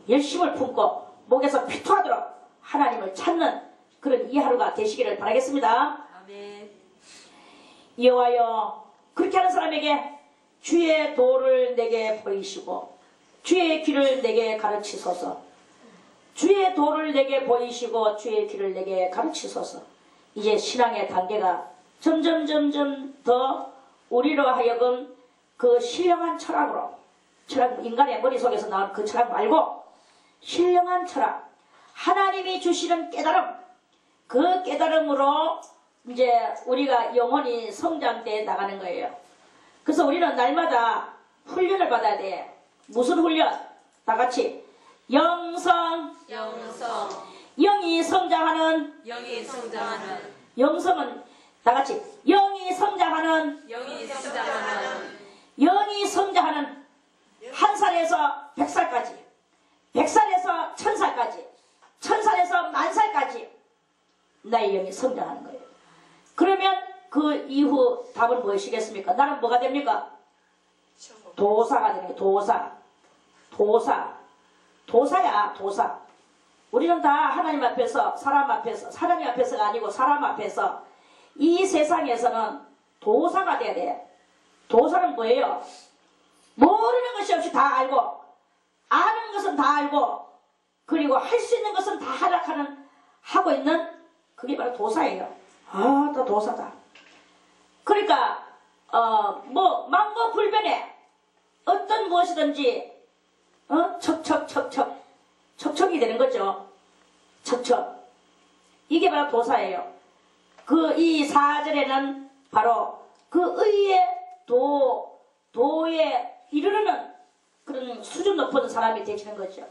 열심을 품고 목에서 피토하도록 하나님을 찾는 그런 이 하루가 되시기를 바라겠습니다. 아멘. 여호와여, 그렇게 하는 사람에게 주의 도를 내게 보이시고 주의 길을 내게 가르치소서. 주의 도를 내게 보이시고 주의 길을 내게 가르치소서. 이제 신앙의 단계가 점점 더 우리로 하여금 그 신령한 철학으로, 철학, 인간의 머릿속에서 나온 그 철학 말고 신령한 철학, 하나님이 주시는 깨달음, 그 깨달음으로 이제 우리가 영혼이 성장대에 나가는 거예요. 그래서 우리는 날마다 훈련을 받아야 돼. 무슨 훈련? 다 같이 영성, 영이 성장하는, 영성은 다 같이 영이 성장하는, 영이 성장하는 1살에서 100살까지, 100살에서 1000살까지, 1000살에서 10,000살까지 나의 영이 성장하는 거예요. 그러면 그 이후 답은 무엇이겠습니까? 나는 뭐가 됩니까? 도사가 되는 거예요. 도사야, 도사. 우리는 다 하나님 앞에서, 사람 앞에서, 하나님 앞에서가 아니고 사람 앞에서 이 세상에서는 도사가 돼야 돼. 도사는 뭐예요? 모르는 것이 없이 다 알고, 아는 것은 다 알고, 그리고 할 수 있는 것은 다 하고 있는 그게 바로 도사예요. 아, 다 도사다. 그러니까 망고불변에 어떤 무엇이든지 척척이 되는 거죠. 척척. 이게 바로 도사예요. 이 4절에는 바로 그 의의 도에 이르르는 그런 수준 높은 사람이 되시는 거죠.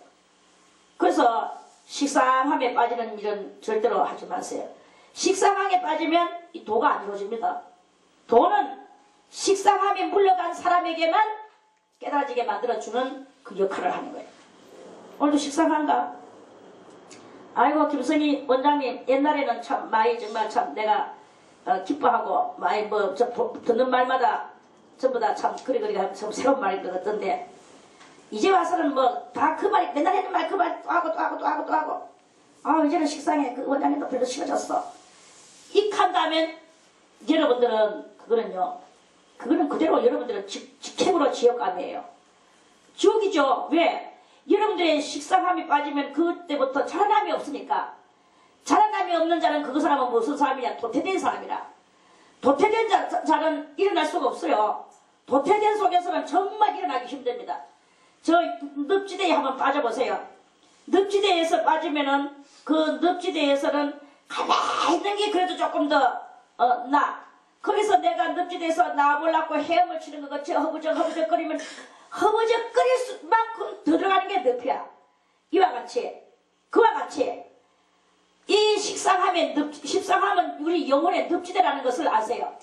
그래서 식상함에 빠지는 일은 절대로 하지 마세요. 식상함에 빠지면 이 도가 안 이루어집니다. 도는 식상함에 물러간 사람에게만 깨달아지게 만들어주는 그 역할을 하는 거예요. 오늘도 식상한가? 아이고, 김성희 원장님, 옛날에는 참 많이 정말 참 내가 기뻐하고 많이 듣는 말마다 전부 다 참 그리 참 새로운 말인 것 같던데, 이제 와서는 다 그 말이 맨날 했는 말 그 말 또 하고 아, 이제는 식상해. 그 원장님도 별로 싫어졌어. 익한 다음엔 여러분들은 그거는 그대로 여러분들은 직행으로 지옥감이에요. 지옥이죠. 왜? 여러분들의 식상함이 빠지면 그때부터 자라남이 없으니까. 자라남이 없는 자는 그 사람은 무슨 사람이냐? 도태된 사람이라. 도태된 자는 일어날 수가 없어요. 도태된 속에서는 정말 일어나기 힘듭니다. 저 늪지대에 한번 빠져보세요. 늪지대에서 빠지면은 그 늪지대에서는 가만히 있는 게 그래도 조금 더 거기서 내가 늪지대에서 나와보려고 헤엄을 치는 것 같이 허부적거리면 허부적거릴 수만큼 들어가는 게 늪이야. 그와 같이 이 식상함은 우리 영혼의 늪지대라는 것을 아세요.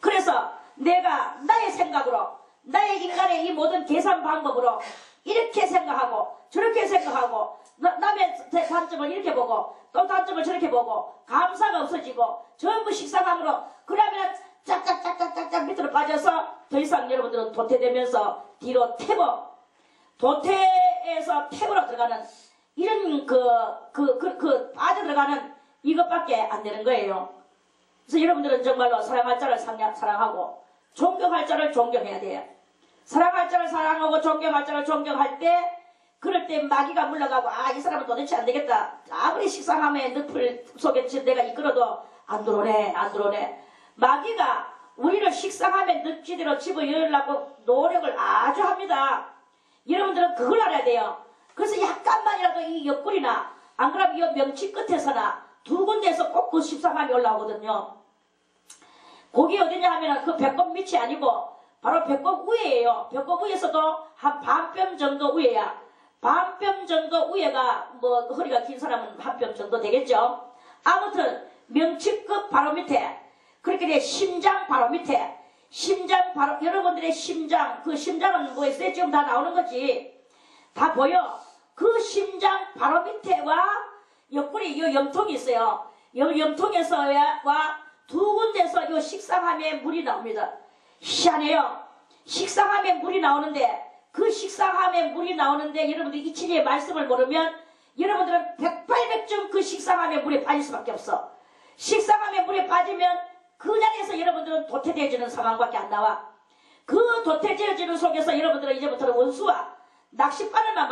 그래서 내가 나의 생각으로, 나의 인간의 이 모든 계산 방법으로 이렇게 생각하고 저렇게 생각하고 남의 단점을 이렇게 보고 또 단점을 저렇게 보고 감사가 없어지고 전부 식상함으로, 그러면 짝짝짝짝짝 밑으로 빠져서 더 이상 여러분들은 도태되면서 뒤로 도태에서 태으로 들어가는 이런 빠져들어가는 이것밖에 안 되는 거예요. 그래서 여러분들은 정말로 사랑할 자를 사랑하고 존경할 자를 존경해야 돼요. 사랑할 자를 사랑하고 존경할 자를 존경할 때, 그럴 때 마귀가 물러가고, 아, 이 사람은 도대체 안 되겠다. 아무리 식상함의 늪을 속에 내가 이끌어도 안 들어오네. 마귀가 우리를 식상함의 늪지대로 집어넣으려고 노력을 아주 합니다. 여러분들은 그걸 알아야 돼요. 그래서 약간만이라도 이 옆구리나, 안 그러면 이 명치 끝에서나 두 군데에서 꼭 그 식상함이 올라오거든요. 거기 어디냐 하면 그 배꼽 밑이 아니고 바로 배꼽 위에예요. 배꼽 위에서도 한 반뼘 정도 위에야. 반뼘 정도 위에가 허리가 긴 사람은 한 뼘 정도 되겠죠. 아무튼 명치끝 바로 밑에, 그렇게 돼 심장 바로 밑에, 심장 바로, 여러분들의 심장, 그 심장은 뭐 있어요? 지금 다 나오는 거지. 다 보여. 그 심장 바로 밑에와 옆구리 요 염통이 있어요. 요 염통에서와 두 군데서 요 식상함에 물이 나옵니다. 희한해요. 식상함에 물이 나오는데, 그 식상함에 물이 나오는데 여러분들이 이 진리의 말씀을 모르면 여러분들은 백발백중 그 식상하면 물에 빠질 수밖에 없어. 식상하면 물에 빠지면 그 자리에서 여러분들은 도태되어지는 상황밖에 안 나와. 그 도태되어지는 속에서 여러분들은 이제부터는 원수와 낚싯바늘만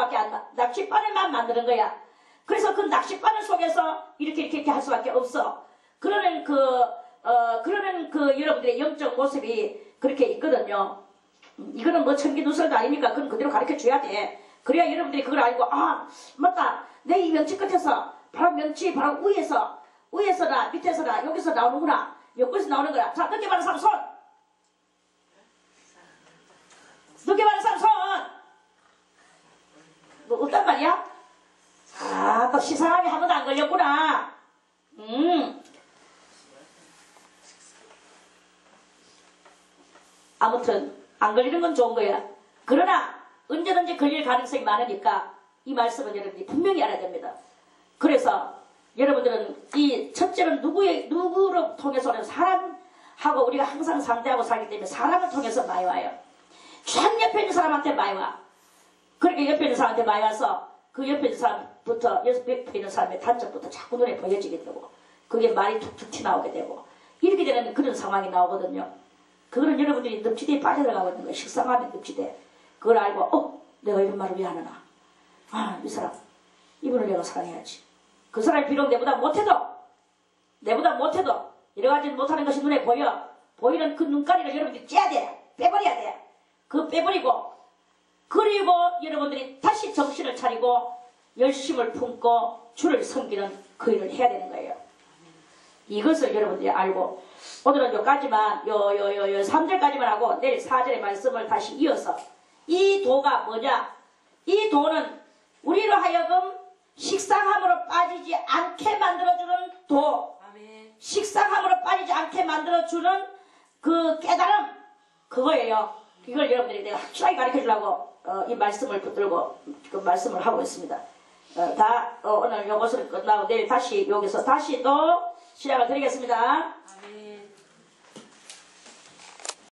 만드는 거야. 그래서 그 낚싯바늘 속에서 이렇게 할 수밖에 없어. 그러는 여러분들의 영적 모습이 그렇게 있거든요. 이거는 뭐 천기누설도 아니니까 그건 그대로 가르쳐 줘야 돼. 그래야 여러분들이 그걸 알고, 아, 맞다. 내 이 명치 끝에서, 바로 명치, 바로 위에서나, 밑에서나, 여기서 나오는구나. 여기서 나오는 거야. 자, 늦게 말하는 사람 손! 늦게 말하는 사람 손! 뭐, 어떤 말이야? 아, 또 시상하게 한 번도 안 걸렸구나. 아무튼, 안 걸리는 건 좋은 거야. 그러나, 언제든지 걸릴 가능성이 많으니까, 이 말씀은 여러분들이 분명히 알아야 됩니다. 그래서, 여러분들은 이 첫째는 누구를 통해서는 사람하고 우리가 항상 상대하고 살기 때문에 사람을 통해서 많이 와요. 쫙 옆에 있는 사람한테 많이 와. 그렇게 옆에 있는 사람한테 많이 와서 그 옆에 있는 사람부터, 옆에 있는 사람의 단점부터 자꾸 눈에 보여지게 되고, 그게 말이 툭툭 튀어나오게 되고, 이렇게 되는 그런 상황이 나오거든요. 그거는 여러분들이 늪지대에 빠져들어가고 있는 거예요. 식상하면 늪지대. 그걸 알고, 내가 이런 말을 왜 하느냐. 아, 이 사람, 이분을 내가 사랑해야지. 그 사람이 비록 내보다 못해도 여러 가지 못하는 것이 눈에 보이는 그 눈가리를 여러분들이 째야 돼. 빼버려야 돼. 그거 빼버리고, 그리고 여러분들이 다시 정신을 차리고 열심을 품고 주를 섬기는 그 일을 해야 되는 거예요. 이것을 여러분들이 알고, 오늘은 요까지만, 3절까지만 하고 내일 4절의 말씀을 다시 이어서, 이 도가 뭐냐? 이 도는 우리로 하여금 식상함으로 빠지지 않게 만들어주는 도. 아멘. 식상함으로 빠지지 않게 만들어주는 그 깨달음. 그거예요. 이걸 여러분들이 내가 확실하게 가르쳐 주려고 이 말씀을 붙들고 그 말씀을 하고 있습니다. 오늘 요것을 끝나고 내일 다시 여기서 다시 또 시작을 드리겠습니다. 아멘.